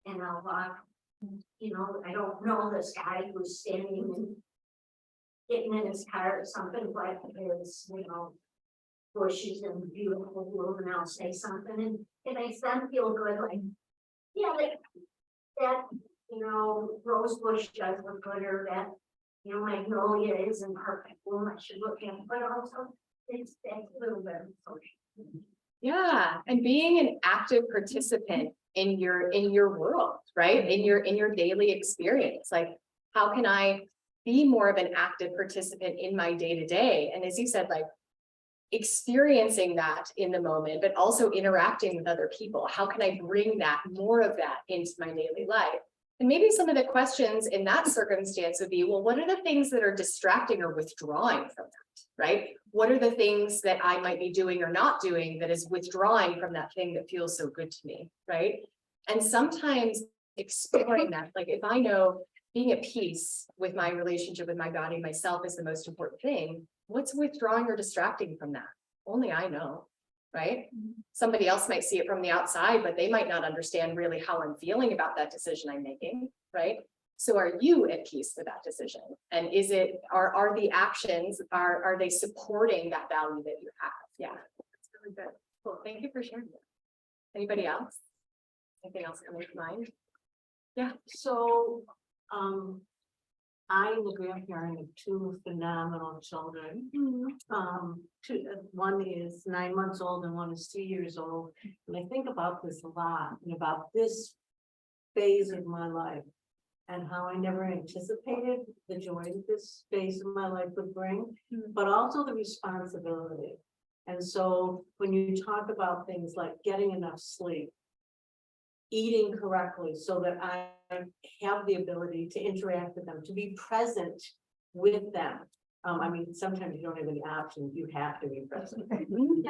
and I'll walk, I don't know this guy who's standing and getting in his car or something, but there's, bushes and beautiful bloom, and I'll say something and it makes them feel good, like, yeah, that rose bush does look good, or that magnolia is in perfect bloom, I should look at, but also it's a little bit of social. Yeah, and being an active participant in your world, right? In your daily experience. Like, how can I be more of an active participant in my day-to-day? And as you said, like experiencing that in the moment, but also interacting with other people. How can I bring more of that into my daily life? And maybe some of the questions in that circumstance would be, well, what are the things that are distracting or withdrawing from that, right? What are the things that I might be doing or not doing that is withdrawing from that thing that feels so good to me, right? And sometimes exploring that, like if I know being at peace with my relationship with my body, myself is the most important thing, what's withdrawing or distracting from that? Only I know, right? Somebody else might see it from the outside, but they might not understand really how I'm feeling about that decision I'm making, right? So are you at peace with that decision? And is it, are the actions, are they supporting that value that you have? Yeah, that's really good. Cool, thank you for sharing that. Anybody else? Anything else coming to mind? Yeah. So, I'm the grandparent of two phenomenal children. One is 9 months old and one is 3 years old. And I think about this a lot and about this phase of my life and how I never anticipated the joy that this phase of my life would bring, but also the responsibility. And so when you talk about things like getting enough sleep, eating correctly so that I have the ability to interact with them, to be present with them. I mean, sometimes you don't have any options, you have to be present. You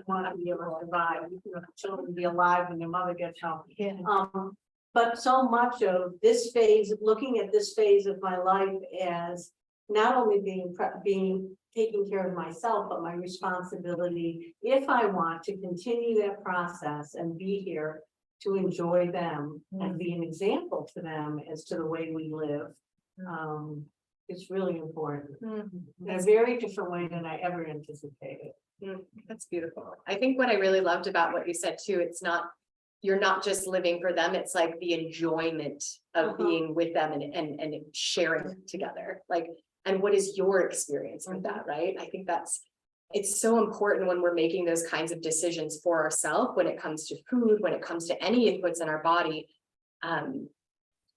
want to be able to survive, you know, children be alive when their mother gets home. But so much of this phase, looking at this phase of my life as not only being taking care of myself, but my responsibility, if I want to continue that process and be here to enjoy them and be an example to them as to the way we live. It's really important in a very different way than I ever anticipated. That's beautiful. I think what I really loved about what you said too, it's not, you're not just living for them, it's like the enjoyment of being with them and sharing together. Like, and what is your experience with that, right? I think it's so important when we're making those kinds of decisions for ourselves, when it comes to food, when it comes to any inputs in our body.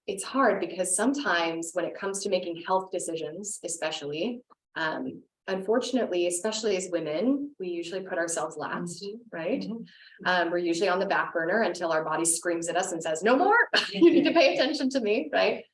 It's hard because sometimes when it comes to making health decisions, especially, unfortunately, especially as women, we usually put ourselves last, right? We're usually on the back burner until our body screams at us and says, no more, you need to pay attention to me, right?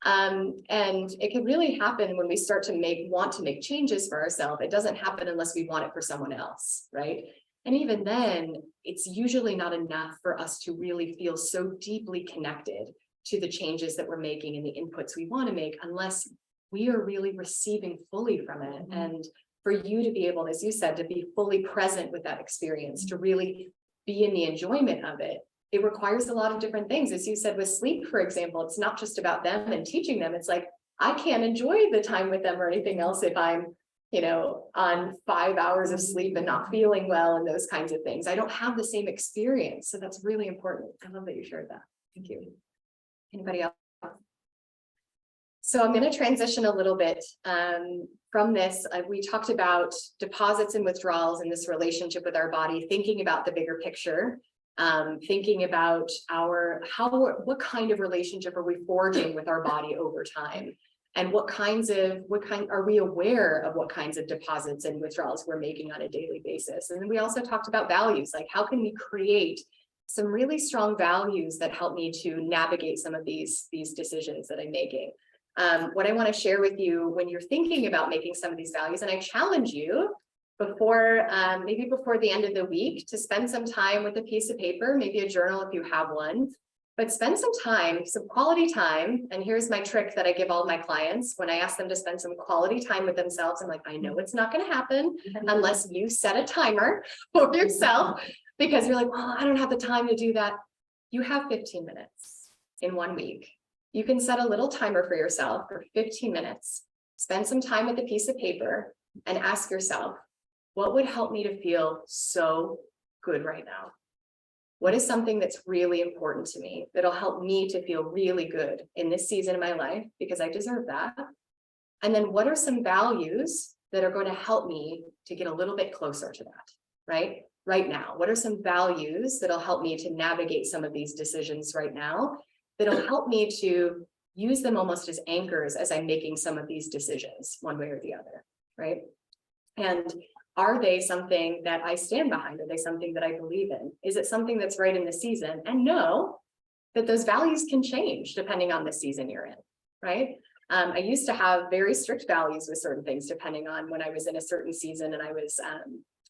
And it can really happen when we start to want to make changes for ourselves. It doesn't happen unless we want it for someone else, right? And even then, it's usually not enough for us to really feel so deeply connected to the changes that we're making and the inputs we want to make, unless we are really receiving fully from it. And for you to be able, as you said, to be fully present with that experience, to really be in the enjoyment of it, it requires a lot of different things. As you said, with sleep, for example, it's not just about them and teaching them. It's like, I can't enjoy the time with them or anything else if I'm, on 5 hours of sleep and not feeling well and those kinds of things. I don't have the same experience. So that's really important. I love that you shared that. Thank you. Anybody else? So I'm going to transition a little bit from this. We talked about deposits and withdrawals in this relationship with our body, thinking about the bigger picture. Thinking about what kind of relationship are we forging with our body over time, and what are we aware of what kinds of deposits and withdrawals we're making on a daily basis. And then we also talked about values, like how can we create some really strong values that help me to navigate some of these decisions that I'm making. What I want to share with you when you're thinking about making some of these values, and I challenge you maybe before the end of the week, to spend some time with a piece of paper, maybe a journal if you have one, but spend some quality time. And here's my trick that I give all my clients when I ask them to spend some quality time with themselves. I'm like, I know it's not going to happen unless you set a timer for yourself, because you're like, well, I don't have the time to do that. You have 15 minutes in 1 week. You can set a little timer for yourself for 15 minutes, spend some time with a piece of paper and ask yourself, what would help me to feel so good right now? What is something that's really important to me that'll help me to feel really good in this season of my life, because I deserve that? And then what are some values that are going to help me to get a little bit closer to that, right now? What are some values that'll help me to navigate some of these decisions right now, that'll help me to use them almost as anchors as I'm making some of these decisions one way or the other, right? And are they something that I stand behind? Are they something that I believe in? Is it something that's right in the season? And no, that those values can change depending on the season you're in, right? I used to have very strict values with certain things, depending on when I was in a certain season and I was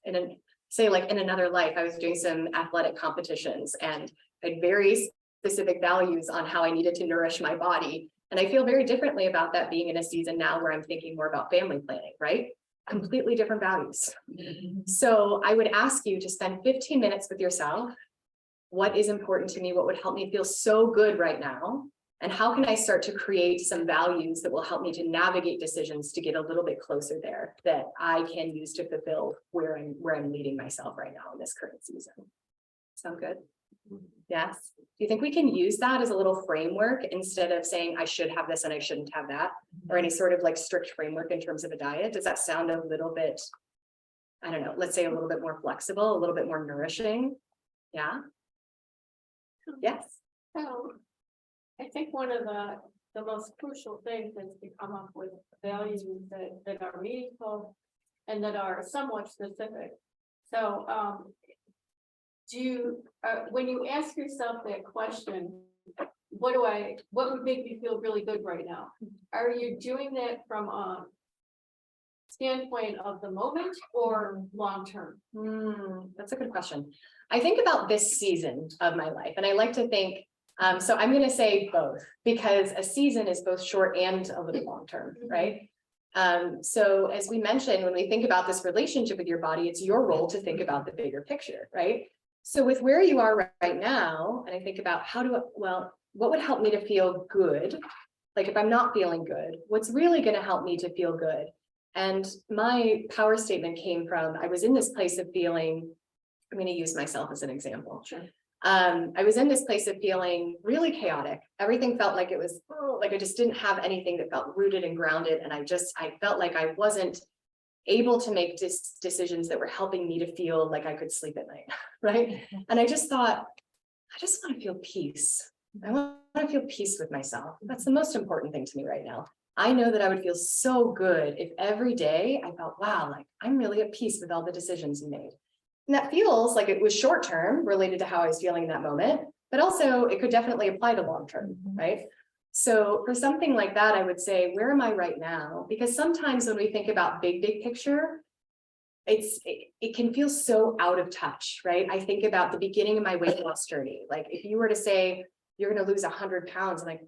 in another life, I was doing some athletic competitions and I had very specific values on how I needed to nourish my body. And I feel very differently about that being in a season now where I'm thinking more about family planning, right? Completely different values. So I would ask you to spend 15 minutes with yourself. What is important to me? What would help me feel so good right now? And how can I start to create some values that will help me to navigate decisions to get a little bit closer there that I can use to fulfill where I'm leading myself right now in this current season? Sound good? Yes. Do you think we can use that as a little framework instead of saying I should have this and I shouldn't have that, or any sort of like strict framework in terms of a diet? Does that sound a little bit, I don't know, let's say a little bit more flexible, a little bit more nourishing? Yeah. Yes. So, I think one of the most crucial things is to come up with values that are meaningful and that are somewhat specific. So, when you ask yourself that question, what would make me feel really good right now? Are you doing that from a standpoint of the moment or long-term? That's a good question. I think about this season of my life, and I like to think, so I'm going to say both, because a season is both short and a little long-term, right? So as we mentioned, when we think about this relationship with your body, it's your role to think about the bigger picture, right? So with where you are right now, and I think about what would help me to feel good? Like if I'm not feeling good, what's really going to help me to feel good? And my power statement came from, I was in this place of feeling, I'm going to use myself as an example. Sure. I was in this place of feeling really chaotic. Everything felt like it was like I just didn't have anything that felt rooted and grounded. And I felt like I wasn't able to make decisions that were helping me to feel like I could sleep at night, right? And I just thought, I just want to feel peace. I want to feel peace with myself. That's the most important thing to me right now. I know that I would feel so good if every day I felt, wow, like I'm really at peace with all the decisions you made. And that feels like it was short term related to how I was feeling in that moment, but also it could definitely apply to long term, right? So for something like that, I would say, where am I right now? Because sometimes when we think about big picture, it can feel so out of touch, right? I think about the beginning of my weight loss journey. Like if you were to say, you're going to lose 100 pounds, I'm like,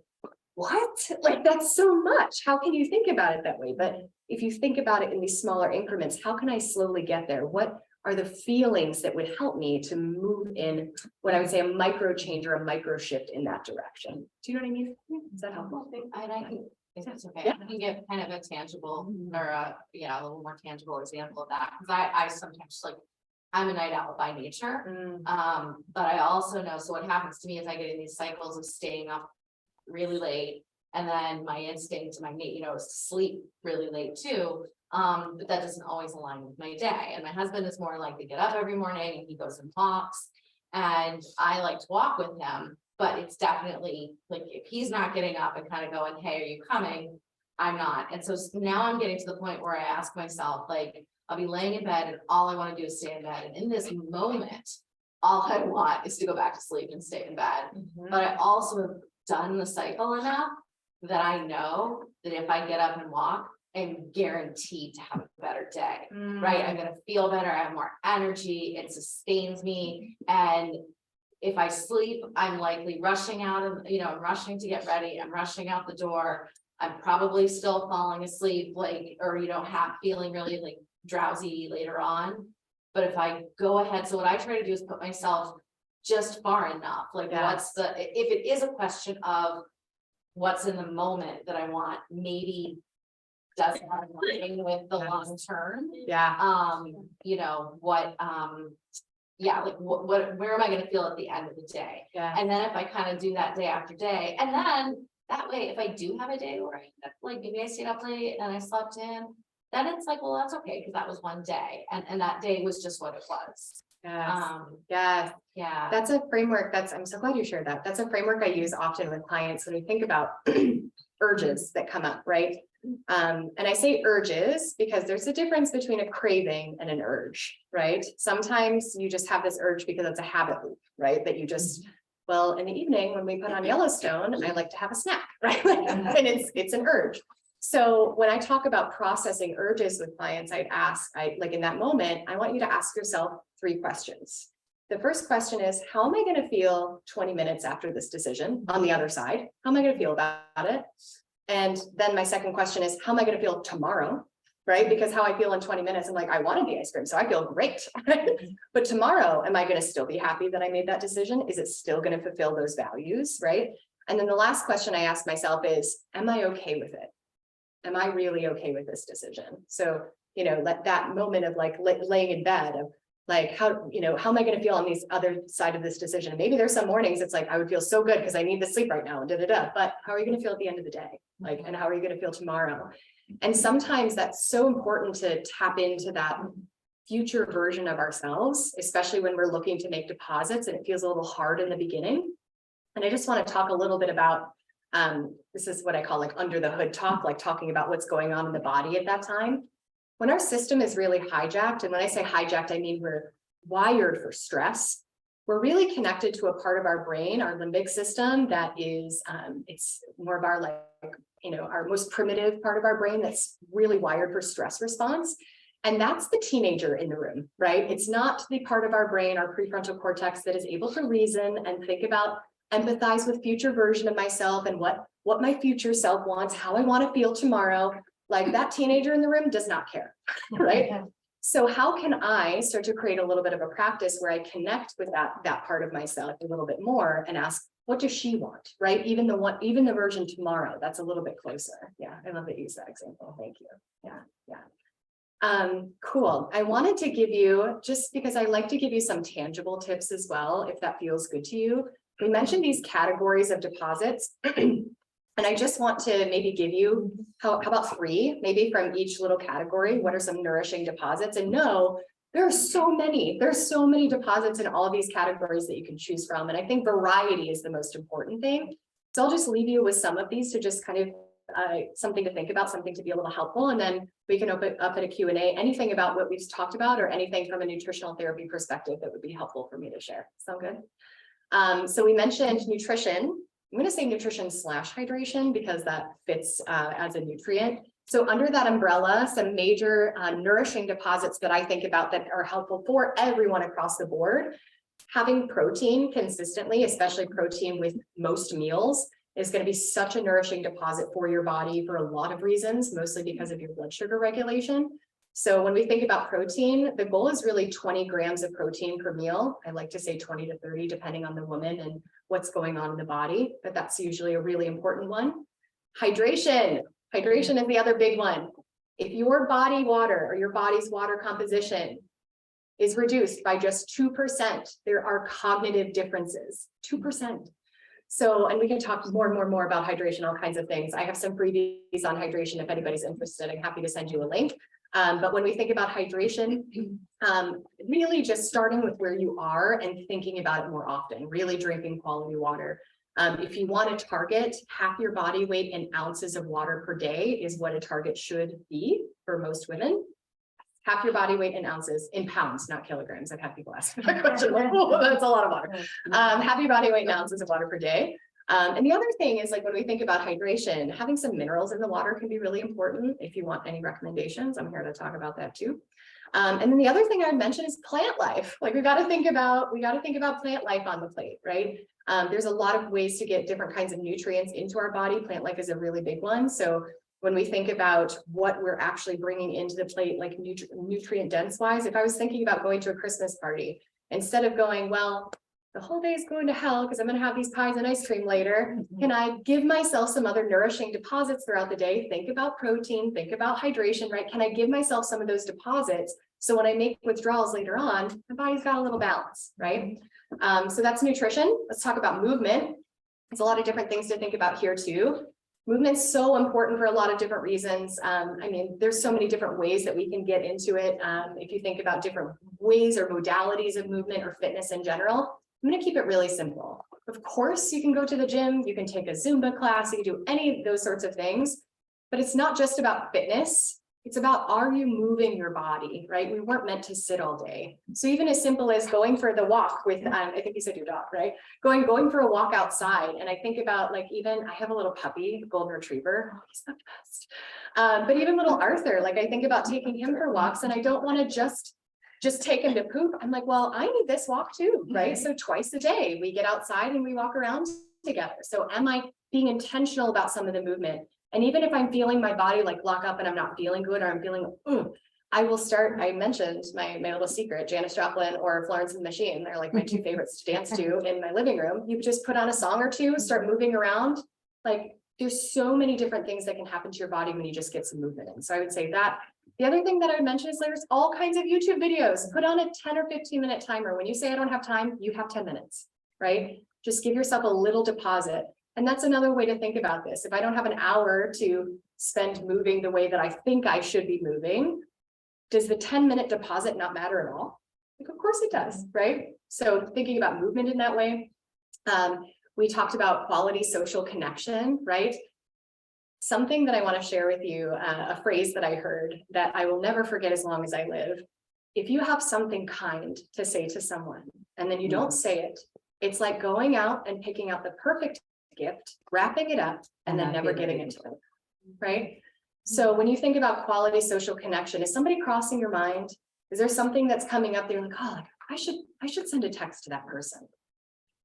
what? Like that's so much. How can you think about it that way? But if you think about it in these smaller increments, how can I slowly get there? What are the feelings that would help me to move in what I would say a micro change or a micro shift in that direction? Do you know what I mean? Is that helpful? Mm-hmm. Yeah. I can give kind of a tangible or a little more tangible example of that. Because I sometimes I'm a night owl by nature. But I also know, so what happens to me is I get in these cycles of staying up really late, and then my instinct, is to sleep really late too. But that doesn't always align with my day. And my husband is more like to get up every morning and he goes and walks. And I like to walk with him, but it's definitely like if he's not getting up and kind of going, hey, are you coming? I'm not. And so now I'm getting to the point where I ask myself, like, I'll be laying in bed and all I want to do is stay in bed. And in this moment, all I want is to go back to sleep and stay in bed. But I also have done the cycle enough that I know that if I get up and walk, I'm guaranteed to have a better day, right? I'm going to feel better. I have more energy. It sustains me. And if I sleep, I'm likely rushing out of, I'm rushing to get ready. I'm rushing out the door. I'm probably still falling asleep, feeling really like drowsy later on. But if I go ahead, so what I try to do is put myself just far enough, like if it is a question of what's in the moment that I want, maybe doesn't have anything with the long term. Where am I going to feel at the end of the day? And then if I kind of do that day after day, and then that way, if I do have a day where maybe I stayed up late and I slept in, then it's like, well, that's okay, because that was one day, and that day was just what it was. That's a framework. I'm so glad you shared that. That's a framework I use often with clients when we think about urges that come up, right? And I say urges because there's a difference between a craving and an urge, right? Sometimes you just have this urge because it's a habit loop, right? That you just Well, in the evening, when we put on Yellowstone, I like to have a snack, right? And it's an urge. So when I talk about processing urges with clients, like in that moment, I want you to ask yourself 3 questions. The first question is, how am I going to feel 20 minutes after this decision on the other side? How am I going to feel about it? And then my second question is, how am I going to feel tomorrow? Right? Because how I feel in 20 minutes, I'm like, I wanted the ice cream, so I feel great. But tomorrow, am I going to still be happy that I made that decision? Is it still going to fulfill those values? Right? And then the last question I ask myself is, am I okay with it? Am I really okay with this decision? So, let that moment of like laying in bed of like, how am I going to feel on these other side of this decision? And maybe there's some mornings it's like, I would feel so good because I need to sleep right now and but how are you going to feel at the end of the day? Like, and how are you going to feel tomorrow? And sometimes that's so important to tap into that future version of ourselves, especially when we're looking to make deposits and it feels a little hard in the beginning. And I just want to talk a little bit about, this is what I call like under the hood talk, like talking about what's going on in the body at that time. When our system is really hijacked, and when I say hijacked, I mean we're wired for stress. We're really connected to a part of our brain, our limbic system, that is, it's more of our our most primitive part of our brain that's really wired for stress response. And that's the teenager in the room, right? It's not the part of our brain, our prefrontal cortex, that is able to reason and think about, empathize with future version of myself and what my future self wants, how I want to feel tomorrow. Like that teenager in the room does not care, right? So how can I start to create a little bit of a practice where I connect with that part of myself a little bit more and ask, what does she want, right? Even the version tomorrow, that's a little bit closer. Yeah, I love that you use that example. Thank you. Yeah. Cool. I wanted to give you, just because I like to give you some tangible tips as well, if that feels good to you. We mentioned these categories of deposits. And I just want to maybe give you, how about 3, maybe from each little category, what are some nourishing deposits? And no, there's so many deposits in all of these categories that you can choose from. And I think variety is the most important thing. So I'll just leave you with some of these to just kind of something to think about, something to be a little helpful. And then we can open up at a Q&A, anything about what we've talked about or anything from a nutritional therapy perspective that would be helpful for me to share. Sound good? So we mentioned nutrition. I'm going to say nutrition / hydration because that fits as a nutrient. So under that umbrella, some major nourishing deposits that I think about that are helpful for everyone across the board. Having protein consistently, especially protein with most meals, is going to be such a nourishing deposit for your body for a lot of reasons, mostly because of your blood sugar regulation. So when we think about protein, the goal is really 20 grams of protein per meal. I like to say 20 to 30, depending on the woman and what's going on in the body, but that's usually a really important one. Hydration. Hydration is the other big one. If your body water or your body's water composition is reduced by just 2%, there are cognitive differences, 2%. So, and we can talk more and more about hydration, all kinds of things. I have some freebies on hydration if anybody's interested. I'm happy to send you a link. But when we think about hydration, really just starting with where you are and thinking about it more often, really drinking quality water. If you want to target half your body weight in ounces of water per day is what a target should be for most women. Half your body weight in ounces, in pounds, not kilograms. I've had people ask that question. Like, oh, that's a lot of water. Half your body weight in ounces of water per day. And the other thing is, like, when we think about hydration, having some minerals in the water can be really important. If you want any recommendations, I'm here to talk about that too. And then the other thing I would mention is plant life. Like, we got to think about plant life on the plate, right? There's a lot of ways to get different kinds of nutrients into our body. Plant life is a really big one. So when we think about what we're actually bringing into the plate, like nutrient dense wise, if I was thinking about going to a Christmas party, instead of going, well, the whole day is going to hell because I'm going to have these pies and ice cream later. Can I give myself some other nourishing deposits throughout the day? Think about protein, think about hydration, right? Can I give myself some of those deposits? So when I make withdrawals later on, my body's got a little balance, right? So that's nutrition. Let's talk about movement. There's a lot of different things to think about here too. Movement's so important for a lot of different reasons. I mean, there's so many different ways that we can get into it. If you think about different ways or modalities of movement or fitness in general, I'm going to keep it really simple. Of course, you can go to the gym, you can take a Zumba class, you can do any of those sorts of things, but it's not just about fitness. It's about, are you moving your body, right? We weren't meant to sit all day. So even as simple as going for the walk with, I think you said your dog, right? Going for a walk outside. And I think about like, even I have a little puppy, golden retriever. Oh, he's the best. But even little Arthur, like I think about taking him for walks, and I don't want to just take him to poop. I'm like, well, I need this walk too, right? So twice a day we get outside and we walk around together. So am I being intentional about some of the movement? And even if I'm feeling my body like lock up and I'm not feeling good, or I'm feeling, I will start, I mentioned my little secret, Janis Joplin or Florence and the Machine. They're like my two favorites to dance to in my living room. You just put on a song or two, start moving around. Like there's so many different things that can happen to your body when you just get some movement in. So I would say that. The other thing that I would mention is there's all kinds of YouTube videos. Put on a 10 or 15-minute timer. When you say I don't have time, you have 10 minutes, right? Just give yourself a little deposit. And that's another way to think about this. If I don't have an hour to spend moving the way that I think I should be moving, does the 10-minute deposit not matter at all? Like, of course it does, right? So thinking about movement in that way. We talked about quality social connection, right? Something that I want to share with you, a phrase that I heard that I will never forget as long as I live. If you have something kind to say to someone and then you don't say it, it's like going out and picking out the perfect gift, wrapping it up, and then never giving it to them, right? So when you think about quality social connection, is somebody crossing your mind? Is there something that's coming up there like, oh, I should send a text to that person?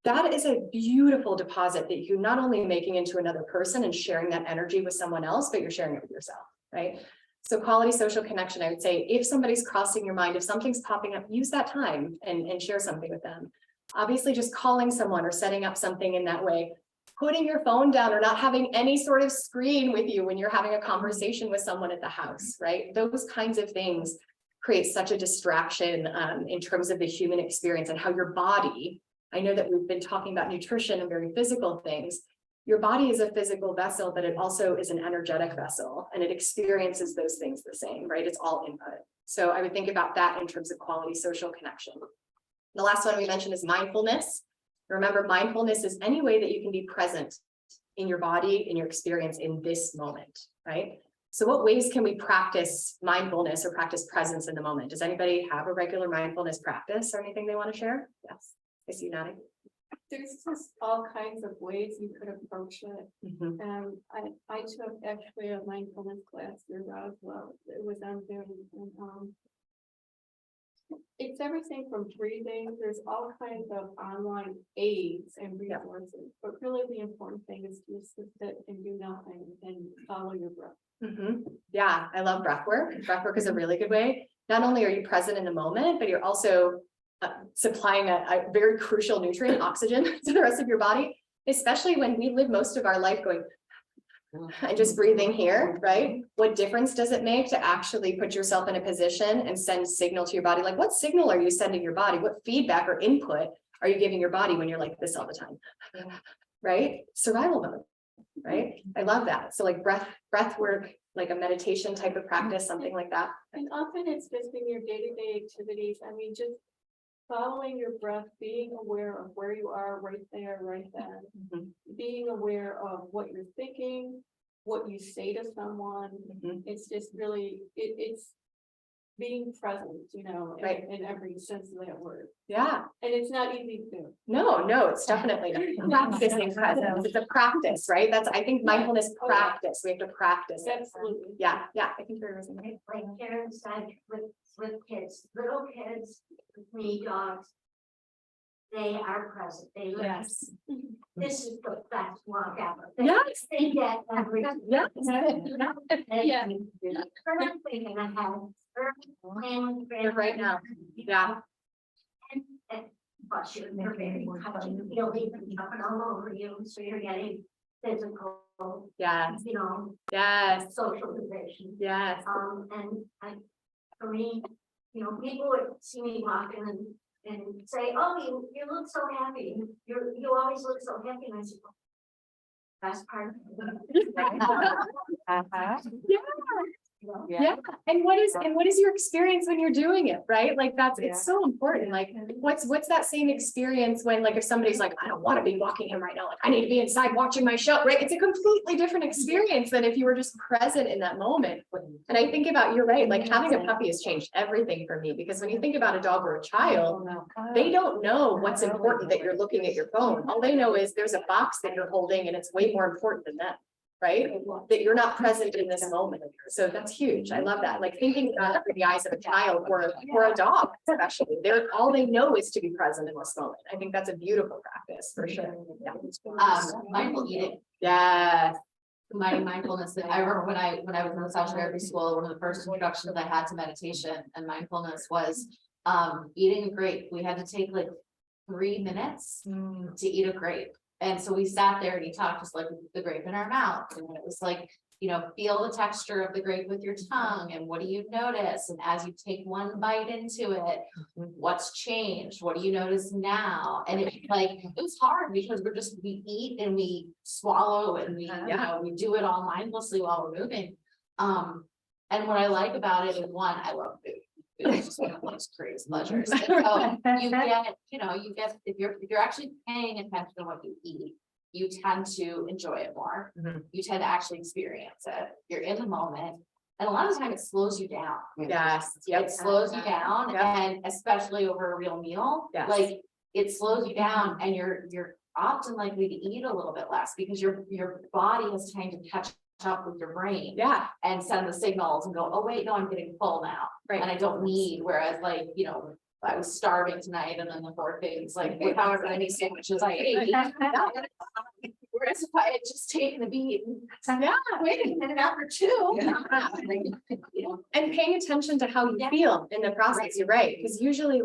That is a beautiful deposit that you're not only making into another person and sharing that energy with someone else, but you're sharing it with yourself, right? So quality social connection, I would say, if somebody's crossing your mind, if something's popping up, use that time and share something with them. Obviously, just calling someone or setting up something in that way, putting your phone down or not having any sort of screen with you when you're having a conversation with someone at the house, right? Those kinds of things create such a distraction in terms of the human experience and how your body, I know that we've been talking about nutrition and very physical things. Your body is a physical vessel, but it also is an energetic vessel, and it experiences those things the same, right? It's all input. So I would think about that in terms of quality social connection. The last one we mentioned is mindfulness. Remember, mindfulness is any way that you can be present in your body, in your experience in this moment, right? So what ways can we practice mindfulness or practice presence in the moment? Does anybody have a regular mindfulness practice or anything they want to share? Yes, I see you nodding. There's just all kinds of ways you could approach it. Mhm. And I took actually a mindfulness class through Roswell. It was on Zoom. And, it's everything from breathing. There's all kinds of online aids and resources, but really the important thing is just to sit and do nothing and follow your breath. Mhm. Yeah, I love breath work. Breath work is a really good way. Not only are you present in the moment, but you're also supplying a very crucial nutrient, oxygen, to the rest of your body, especially when we live most of our life going and just breathing here, right? What difference does it make to actually put yourself in a position and send signal to your body? Like, what signal are you sending your body? What feedback or input are you giving your body when you're like this all the time? Right? Survival mode, right? I love that. So like breath work, like a meditation type of practice, something like that. And often it's just in your day-to-day activities. I mean, just following your breath, being aware of where you are right there, right then, Mhm. being aware of what you're thinking, what you say to someone. Mhm. It's just really, it's being present, you know, Right. in every sense of that word. Yeah. And it's not easy to do. No, it's definitely practicing presence. It's a practice, right? That's, I think, mindfulness practice. We have to practice it. Absolutely. Yeah, I think you're right. Like Karen said, with kids, little kids, me dogs. They are present, they live. Yes. This is the best walk ever. Yes. They get every. Yes. Yeah. Currently gonna have. You're right now. Yeah. But you're very touching, you'll even jumping all over you, so you're getting physical, Yes. you know, Yes. socialization. Yes. For me, you know, people would see me walking and say, oh, you look so happy, you always look so happy, and I said, "Oh, that's part of it." Uh-huh. Yeah. Yeah, and what is your experience when you're doing it, right? Like it's so important. Like, what's that same experience when, like, if somebody's like, I don't want to be walking him right now, like I need to be inside watching my show, right? It's a completely different experience than if you were just present in that moment. And I think about, you're right, like having a puppy has changed everything for me, because when you think about a dog or a child, they don't know what's important that you're looking at your phone. All they know is there's a box that you're holding and it's way more important than them. Right? That you're not present in this moment. So that's huge. I love that. Like thinking about it through the eyes of a child or a dog, especially. All they know is to be present in this moment. I think that's a beautiful practice for sure. Yeah. Mindful eating. Yeah. Mindfulness. I remember when I was in massage therapy school, one of the first introductions I had to meditation and mindfulness was eating a grape. We had to take like 3 minutes to eat a grape. And so we sat there and he talked just like with the grape in our mouth. And it was like, feel the texture of the grape with your tongue. And what do you notice? And as you take one bite into it, what's changed? What do you notice now? And it was hard because we eat and we swallow and we do it all mindlessly while we're moving. And what I like about it is, one, I love food. It's just one of those greatest pleasures. And so you get, if you're actually paying attention to what you eat, you tend to enjoy it more. You tend to actually experience it. You're in the moment. And a lot of the time it slows you down. Yes. It slows you down, and especially over a real meal, like it slows you down and you're often likely to eat a little bit less because your body is trying to catch up with your brain and send the signals and go, oh wait, no, I'm getting full now. Right. And I don't need, whereas I was starving tonight and then the fourth day it's like, however many sandwiches I ate. Whereas if I had just taken a beat and waited a minute after 2. And paying attention to how you feel in the process, you're right. Because usually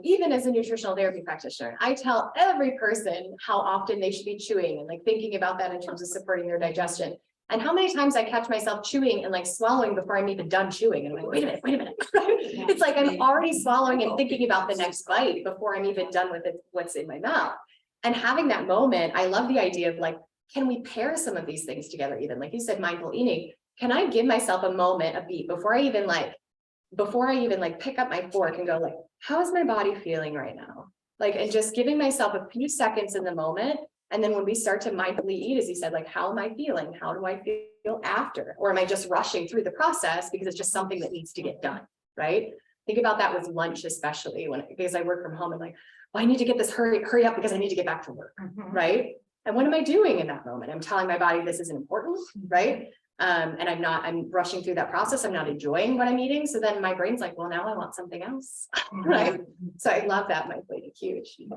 even as a nutritional therapy practitioner, I tell every person how often they should be chewing and thinking about that in terms of supporting their digestion. And how many times I catch myself chewing and swallowing before I'm even done chewing. And I'm like, wait a minute. It's like I'm already swallowing and thinking about the next bite before I'm even done with what's in my mouth. And having that moment, I love the idea of can we pair some of these things together? Even like you said, mindful eating. Can I give myself a moment, a beat before I even pick up my fork and go how is my body feeling right now? And just giving myself a few seconds in the moment. And then when we start to mindfully eat, as you said, how am I feeling? How do I feel after? Or am I just rushing through the process because it's just something that needs to get done, right? Think about that with lunch, especially because I work from home and I need to get this hurry up because I need to get back to work, right? And what am I doing in that moment? I'm telling my body this isn't important, right? And I'm rushing through that process. I'm not enjoying what I'm eating. So then my brain's well, now I want something else, right? So I love that mindful eating, huge. Yeah.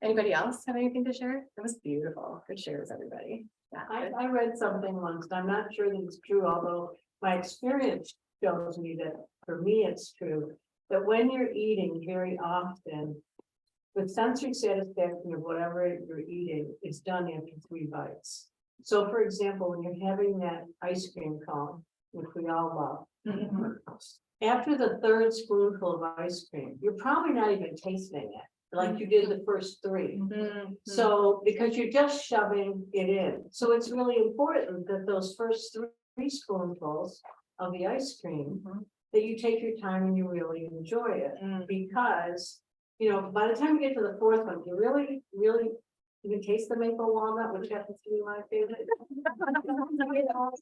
Anybody else have anything to share? It was beautiful. Good shares, everybody. Yeah. I read something once, and I'm not sure that it's true, although my experience shows me that for me it's true, that when you're eating very often, the sensory satisfaction of whatever you're eating is done after 3 bites. So for example, when you're having that ice cream cone, which we all love, after the 3rd spoonful of ice cream, you're probably not even tasting it like you did the first 3. So because you're just shoving it in. So it's really important that those first 3 spoonfuls of the ice cream, that you take your time and you really enjoy it. Because, by the time you get to the 4th one, you really you can taste the maple walnut, which happens to be my favorite.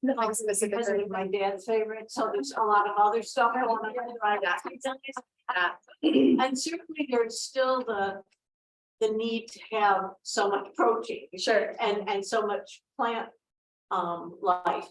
Because it's my dad's favorite, so there's a lot of other stuff I want to try that. And certainly there's still the need to have so much protein, and so much plant life.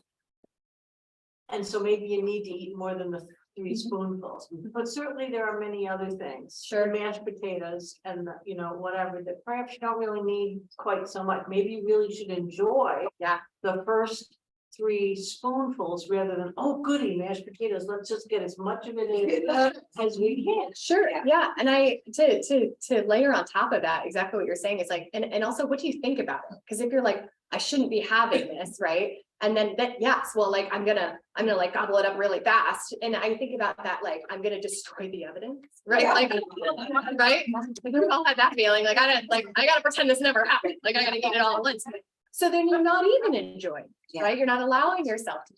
And so maybe you need to eat more than the 3 spoonfuls, but certainly there are many other things. Mashed potatoes and whatever that perhaps you don't really need quite so much. Maybe you really should enjoy the first 3 spoonfuls rather than, oh goody, mashed potatoes, let's just get as much of it in as we can. And I to layer on top of that, exactly what you're saying is and also what do you think about it? Because if you're I shouldn't be having this, right? And then I'm gonna gobble it up really fast. And I think about that, I'm gonna destroy the evidence, right? Right? We all had that feeling. I gotta pretend this never happened. I gotta eat it all at once. So then you're not even enjoying, right? You're not allowing yourself to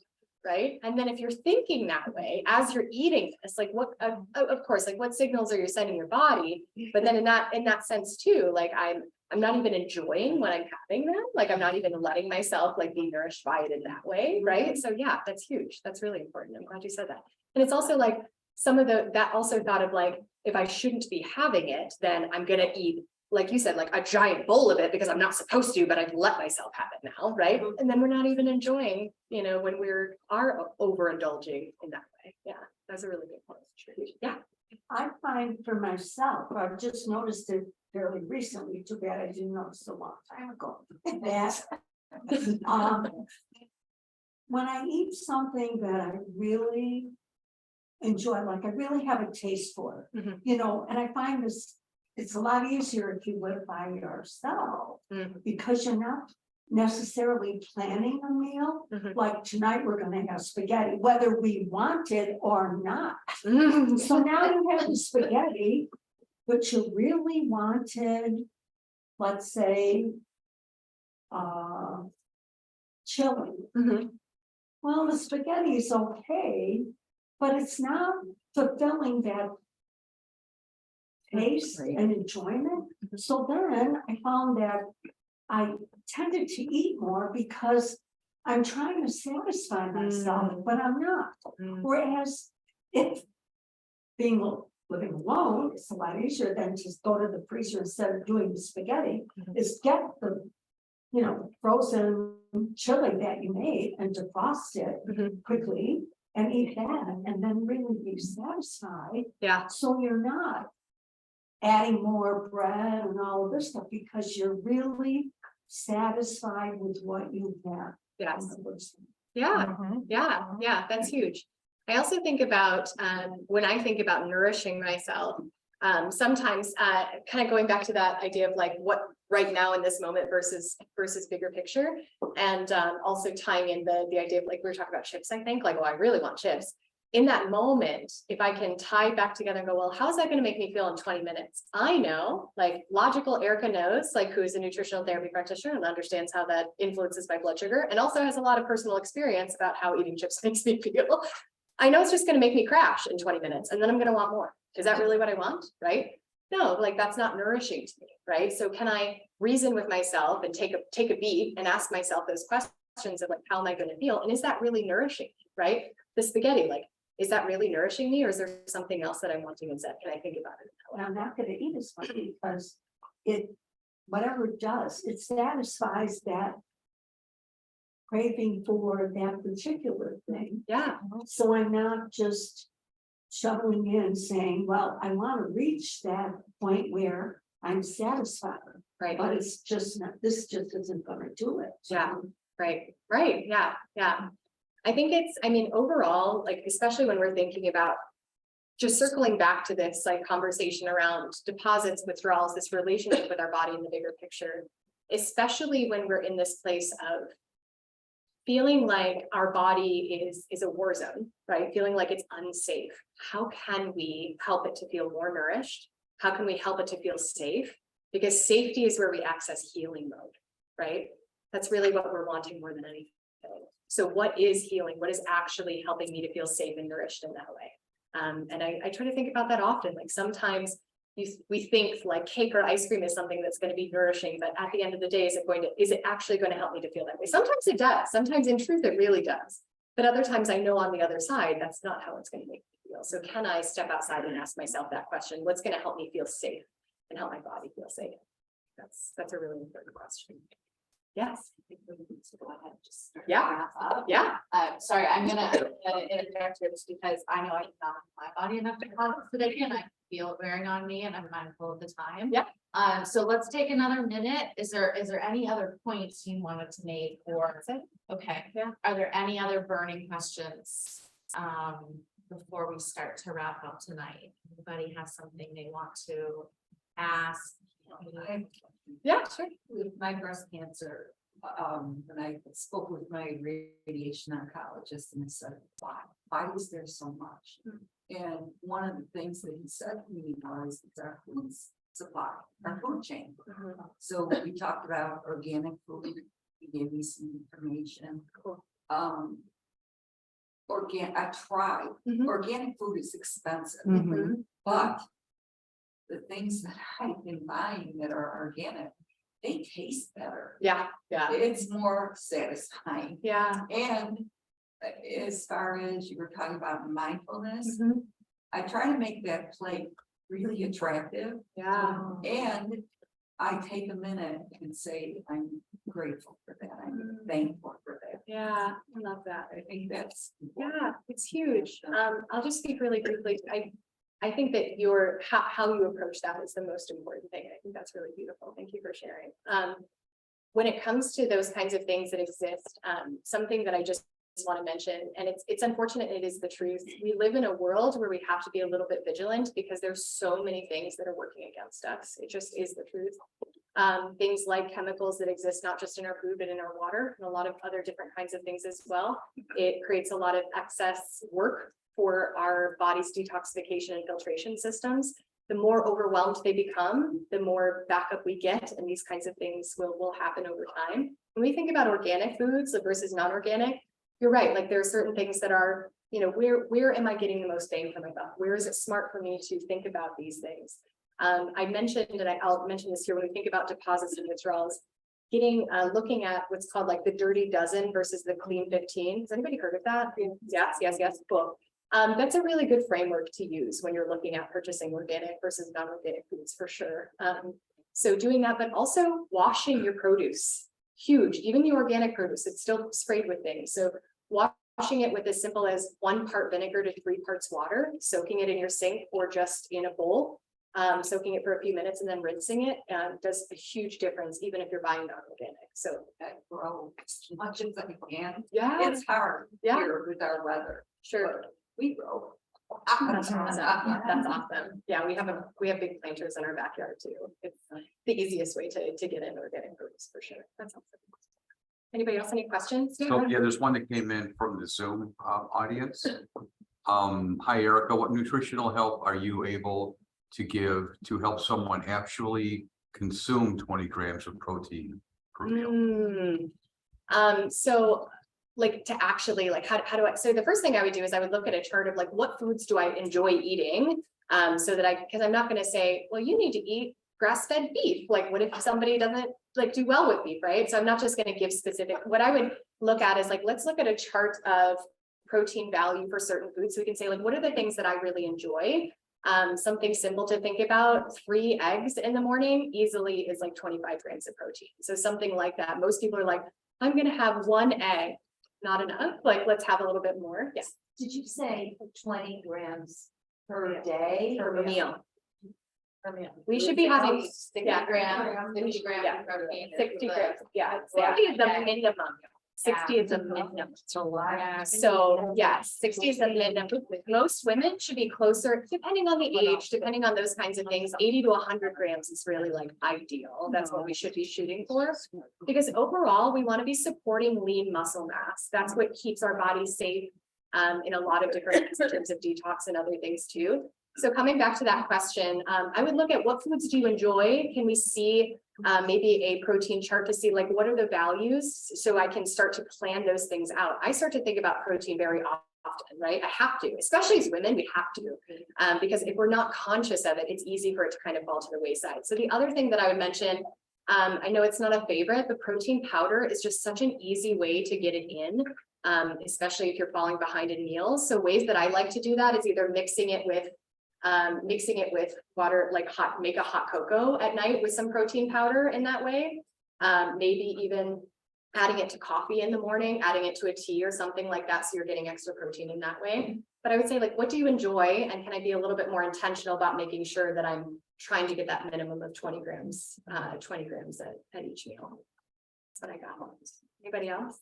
right? And then if you're thinking that way, as you're eating this, like what, of course, like what signals are you sending your body? But then in that sense too, like I'm not even enjoying what I'm having them. Like I'm not even letting myself like be nourished by it in that way, right? So yeah, that's huge. That's really important. I'm glad you said that. And it's also like that also thought of like, if I shouldn't be having it, then I'm gonna eat, like you said, like a giant bowl of it because I'm not supposed to, but I've let myself have it now, right? And then we're not even enjoying, when are overindulging in that way. Yeah, that's a really good point. Yeah. I find for myself, I've just noticed it fairly recently, too bad I didn't notice a long time ago. That when I eat something that I really enjoy, like I really have a taste for it, Mhm. and I find this, it's a lot easier if you live by yourself Mhm. because you're not necessarily planning a meal. Mhm. Like tonight, we're gonna have spaghetti, whether we want it or not. Mhm. So now you have the spaghetti, but you really wanted, let's say, chili. Mhm. Well, the spaghetti is okay, but it's not fulfilling that taste and enjoyment. So then I found that I tended to eat more because I'm trying to satisfy myself, but I'm not. Mm. Whereas if living alone, it's a lot easier than to go to the freezer instead of doing the spaghetti, is get the, frozen chili that you made and defrost it Mhm. quickly and eat that and then really be satisfied. Yeah. So you're not adding more bread and all of this stuff because you're really satisfied with what you have. Yes. Yeah. Yeah, that's huge. I also think about when I think about nourishing myself, sometimes kind of going back to that idea of like what right now in this moment versus bigger picture, and also tying in the idea of like we were talking about chips. I think like, oh, I really want chips. In that moment, if I can tie back together and go, well, how's that going to make me feel in 20 minutes? I know, like logical Erika knows, like who is a nutritional therapy practitioner and understands how that influences my blood sugar and also has a lot of personal experience about how eating chips makes me feel. I know it's just going to make me crash in 20 minutes and then I'm going to want more. Is that really what I want? Right? No, like that's not nourishing to me. Right? So can I reason with myself and take a beat and ask myself those questions of like, how am I going to feel? And is that really nourishing? Right? The spaghetti, like, is that really nourishing me or is there something else that I'm wanting instead? Can I think about it? And I'm not gonna eat as much because whatever it does, it satisfies that craving for that particular thing. Yeah. So I'm not just shoveling in saying, well, I want to reach that point where I'm satisfied, Right. but it's just not, this just isn't gonna do it. Yeah. Right. Yeah. I think overall, like, especially when we're thinking about just circling back to this like conversation around deposits, withdrawals, this relationship with our body in the bigger picture, especially when we're in this place of feeling like our body is a war zone, right? Feeling like it's unsafe. How can we help it to feel more nourished? How can we help it to feel safe? Because safety is where we access healing mode, right? That's really what we're wanting more than anything. So what is healing? What is actually helping me to feel safe and nourished in that way? And I try to think about that often. Like sometimes we think like cake or ice cream is something that's going to be nourishing, but at the end of the day, is it actually going to help me to feel that way? Sometimes it does. Sometimes in truth, it really does. But other times I know on the other side, that's not how it's going to make me feel. So can I step outside and ask myself that question? What's going to help me feel safe and help my body feel safe? That's a really important question. Yes. Go ahead, just start Yeah. to wrap up. Yeah. Sorry, I'm gonna interject here just because I know I do not have my body enough to call it today and I feel it wearing on me and I'm mindful of the time. Yeah. So let's take another minute. Is there any other points you wanted to make or? Okay. Yeah. Are there any other burning questions? Before we start to wrap up tonight, anybody has something they want to ask? Yeah, sure. With my breast cancer, when I spoke with my radiation oncologist and I said, why is there so much? And one of the things that he said to me was it's our food supply, our food chain. So we talked about organic food. He gave me some information. Cool. I tried, Mhm. organic food is expensive, Mhm. but the things that I've been buying that are organic, they taste better. Yeah, yeah, It's more satisfying. yeah. And as far as you were talking about mindfulness, Mhm. I try to make that plate really attractive. Yeah. And I take a minute and say, I'm grateful for that. I'm thankful for that. Yeah, I love that. I think that's. Yeah, it's huge. I'll just speak really briefly. I think that how you approach that is the most important thing. I think that's really beautiful. Thank you for sharing. When it comes to those kinds of things that exist, something that I just want to mention, and it's unfortunate, it is the truth. We live in a world where we have to be a little bit vigilant because there's so many things that are working against us. It just is the truth. Things like chemicals that exist not just in our food, but in our water and a lot of other different kinds of things as well. It creates a lot of excess work for our body's detoxification and filtration systems. The more overwhelmed they become, the more backup we get, and these kinds of things will happen over time. When we think about organic foods versus non-organic, you're right, like there are certain things that are, where am I getting the most bang for my buck? Where is it smart for me to think about these things? I mentioned, and I'll mention this here, when we think about deposits and withdrawals, looking at what's called like the dirty dozen versus the clean 15. Has anybody heard of that? Yes, cool. That's a really good framework to use when you're looking at purchasing organic versus non-organic foods for sure. So doing that, but also washing your produce, huge. Even the organic produce, it's still sprayed with things. So washing it with as simple as 1 part vinegar to 3 parts water, soaking it in your sink or just in a bowl, soaking it for a few minutes and then rinsing it does a huge difference, even if you're buying non-organic. So Grow as much as I can. yeah, It's hard Yeah. here with our weather. sure. but We grow. That's awesome. That's awesome. Yeah, we have big planters in our backyard too. It's the easiest way to get in organic produce for sure. That's awesome. Anybody else, any questions? So, yeah, there's one that came in from the Zoom audience. Hi Erica, what nutritional help are you able to give to help someone actually consume 20 grams of protein per meal? So like to actually like how do I, so the first thing I would do is I would look at a chart of like what foods do I enjoy eating, so that because I'm not going to say, well, you need to eat grass-fed beef. Like what if somebody doesn't like do well with beef, right? So I'm not just going to give specific. What I would look at is like, let's look at a chart of protein value for certain foods. So we can say like, what are the things that I really enjoy? Something simple to think about, 3 eggs in the morning easily is like 25 grams of protein. So something like that. Most people are like, I'm going to have 1 egg, not enough. Like, let's have a little bit more. Yes. Did you say 20 grams per day? Per meal. Per meal. We should be having 60 yeah, grams, 50 grams Yeah. of protein. 60 grams. Yeah, 60 is the minimum. 60 is a minimum. It's a lot. Yeah. So yes, 60 is the minimum. Most women should be closer, depending on the age, depending on those kinds of things, 80 to 100 grams is really like ideal. That's what we should be shooting for. Because overall, we want to be supporting lean muscle mass. That's what keeps our body safe in a lot of different ways in terms of detox and other things too. So coming back to that question, I would look at what foods do you enjoy? Can we see maybe a protein chart to see like what are the values, so I can start to plan those things out. I start to think about protein very often, right? I have to, especially as women, we have to, because if we're not conscious of it, it's easy for it to kind of fall to the wayside. So the other thing that I would mention, I know it's not a favorite, but protein powder is just such an easy way to get it in, especially if you're falling behind in meals. So ways that I like to do that is either mixing it with water, like make a hot cocoa at night with some protein powder in that way. Maybe even adding it to coffee in the morning, adding it to a tea or something like that. So you're getting extra protein in that way. But I would say like, what do you enjoy? And can I be a little bit more intentional about making sure that I'm trying to get that minimum of 20 grams at each meal? That's what I got. Anybody else?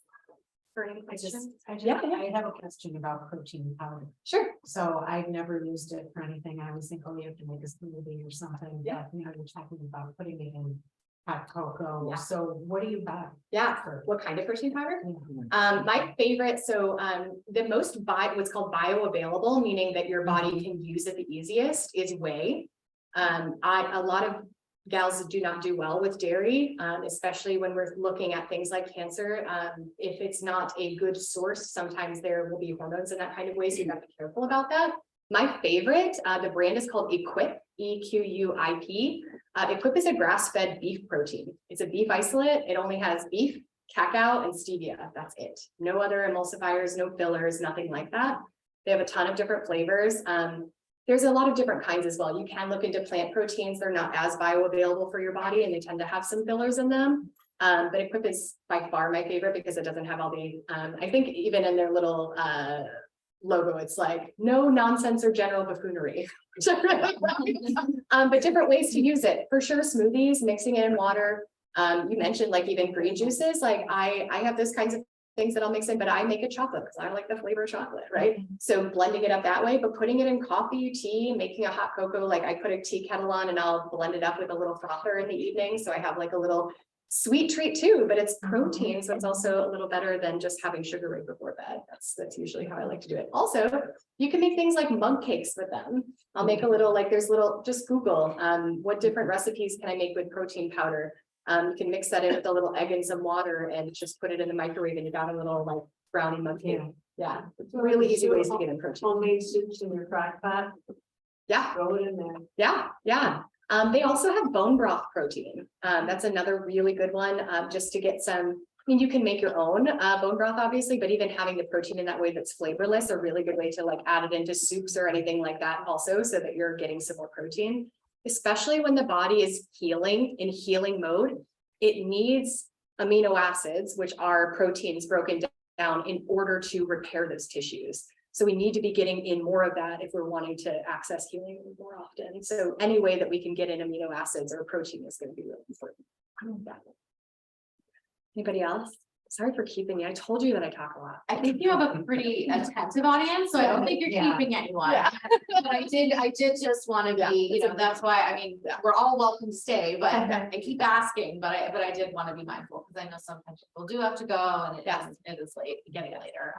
For any questions? Yeah. I have a question about protein powder. Sure. So I've never used it for anything. I always think, oh, you have to make a smoothie or something. Yeah. But, you're talking about putting it in hot cocoa. Yeah. So what do you buy? Yeah. for- What kind of protein powder? Mhm. My favorite, so the most what's called bioavailable, meaning that your body can use it the easiest, is whey. A lot of gals do not do well with dairy, especially when we're looking at things like cancer. If it's not a good source, sometimes there will be hormones in that kind of way, so you have to be careful about that. My favorite, the brand is called Equip, EQUIP. Equip is a grass-fed beef protein. It's a beef isolate. It only has beef, cacao, and stevia. That's it. No other emulsifiers, no fillers, nothing like that. They have a ton of different flavors. There's a lot of different kinds as well. You can look into plant proteins. They're not as bioavailable for your body and they tend to have some fillers in them. But Equip is by far my favorite because it doesn't have all the, I think even in their little logo, it's like no nonsense or general buffoonery. But different ways to use it. For sure, smoothies, mixing it in water. You mentioned like even green juices. Like I have those kinds of things that I'll mix in, but I make it chocolate because I like the flavor of chocolate, right? So blending it up that way, but putting it in coffee, tea, making a hot cocoa, like I put a tea kettle on and I'll blend it up with a little frother in the evening. So I have like a little sweet treat too, but it's protein. So it's also a little better than just having sugar right before bed. That's usually how I like to do it. Also, you can make things like mug cakes with them. I'll make a little, like there's little, just Google, what different recipes can I make with protein powder? You can mix that in with a little egg and some water and just put it in the microwave and you got a little like brownie mug cake. Yeah, it's really easy ways to get in protein. Homemade soups in your crock pot, Yeah, throw it in there. yeah. They also have bone broth protein. That's another really good one, just to get some, I mean, you can make your own bone broth, obviously, but even having the protein in that way that's flavorless, a really good way to like add it into soups or anything like that also, so that you're getting some more protein. Especially when the body is healing in healing mode, it needs amino acids, which are proteins broken down in order to repair those tissues. So we need to be getting in more of that if we're wanting to access healing more often. So any way that we can get in amino acids or protein is going to be really important. Anybody else? Sorry for keeping you. I told you that I talk a lot. I think you have a pretty attentive audience, so I don't think you're Yeah. keeping anyone. Yeah. But I did just want to Yeah, be, you it's know, that's why, I mean, we're all welcome to stay, but Okay. I keep asking, but I did want to be mindful, because I know sometimes people do have to go and it is late, getting later.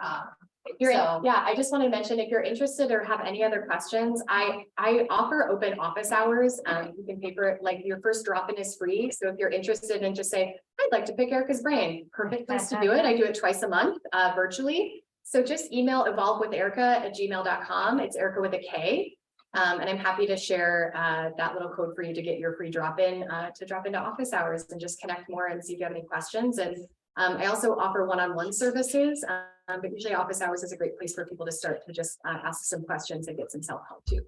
Yeah, I just want to mention, if you're interested or have any other questions, I offer open office hours. You can pay for it, like your first drop-in is free. So if you're interested and just say, I'd like to pick Erika's brain, perfect place to do it. I do it twice a month, virtually. So just email evolvewitherica@gmail.com. It's Erika with a K. And I'm happy to share that little code for you to get your free drop-in, to drop into office hours and just connect more and see if you have any questions. And I also offer one-on-one services, but usually office hours is a great place for people to start to just ask some questions and get some self-help too.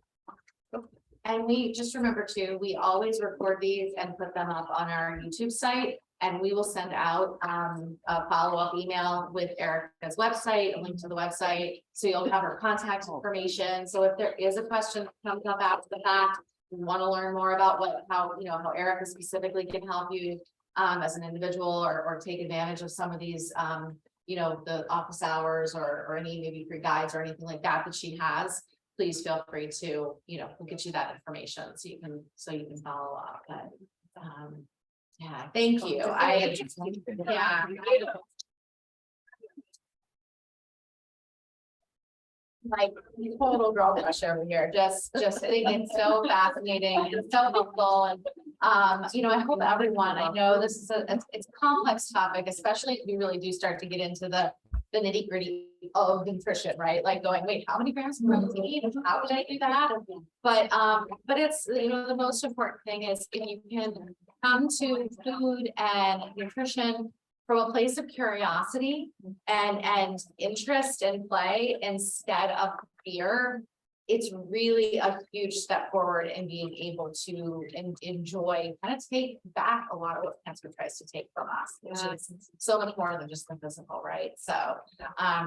And we just remember too, we always record these and put them up on our YouTube site. And we will send out a follow-up email with Erika's website, a link to the website. So you'll have her contact information. So if there is a question that comes up after the fact, you want to learn more about how Erika specifically can help you as an individual or take advantage of some of these, the office hours or any maybe free guides or anything like that she has, please feel free to, we'll get you that information so you can follow up. But, yeah, thank you. Like total girl crush over here, just think it's so fascinating and so helpful. And I hope everyone, I know this is it's a complex topic, especially if we really do start to get into the nitty gritty of nutrition, right? Like going, wait, how many grams of protein? How would I do that? But it's, the most important thing is if you can come to food and nutrition from a place of curiosity and interest and play instead of fear, it's really a huge step forward in being able to enjoy, kind of take back a lot of what cancer tries to take from us, which is so much more than just the physical, right? So,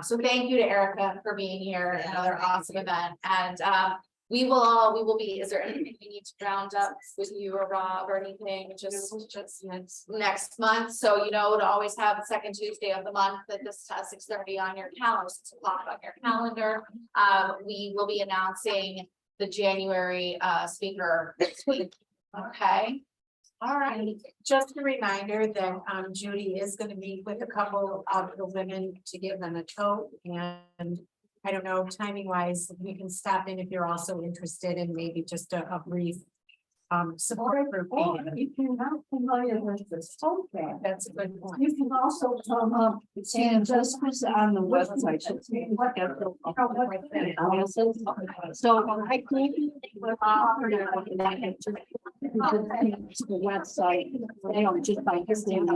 so thank you to Erika for being here, another awesome event. And we will be, is there anything we need to round up with you or Rob or anything, just next month? So, to always have the second Tuesday of the month at this 6:30 on your calendar, 6 o'clock on your calendar. We will be announcing the January speaker this week. Okay. All right. Just a reminder that Judy is going to meet with a couple of the women to give them a tote, and I don't know, timing wise, you can stop in if you're also interested in maybe just a brief support group meeting. If you're not familiar with this program, That's a good point. you can also come up, and this was on the website. So I think. The website, they don't just by his name,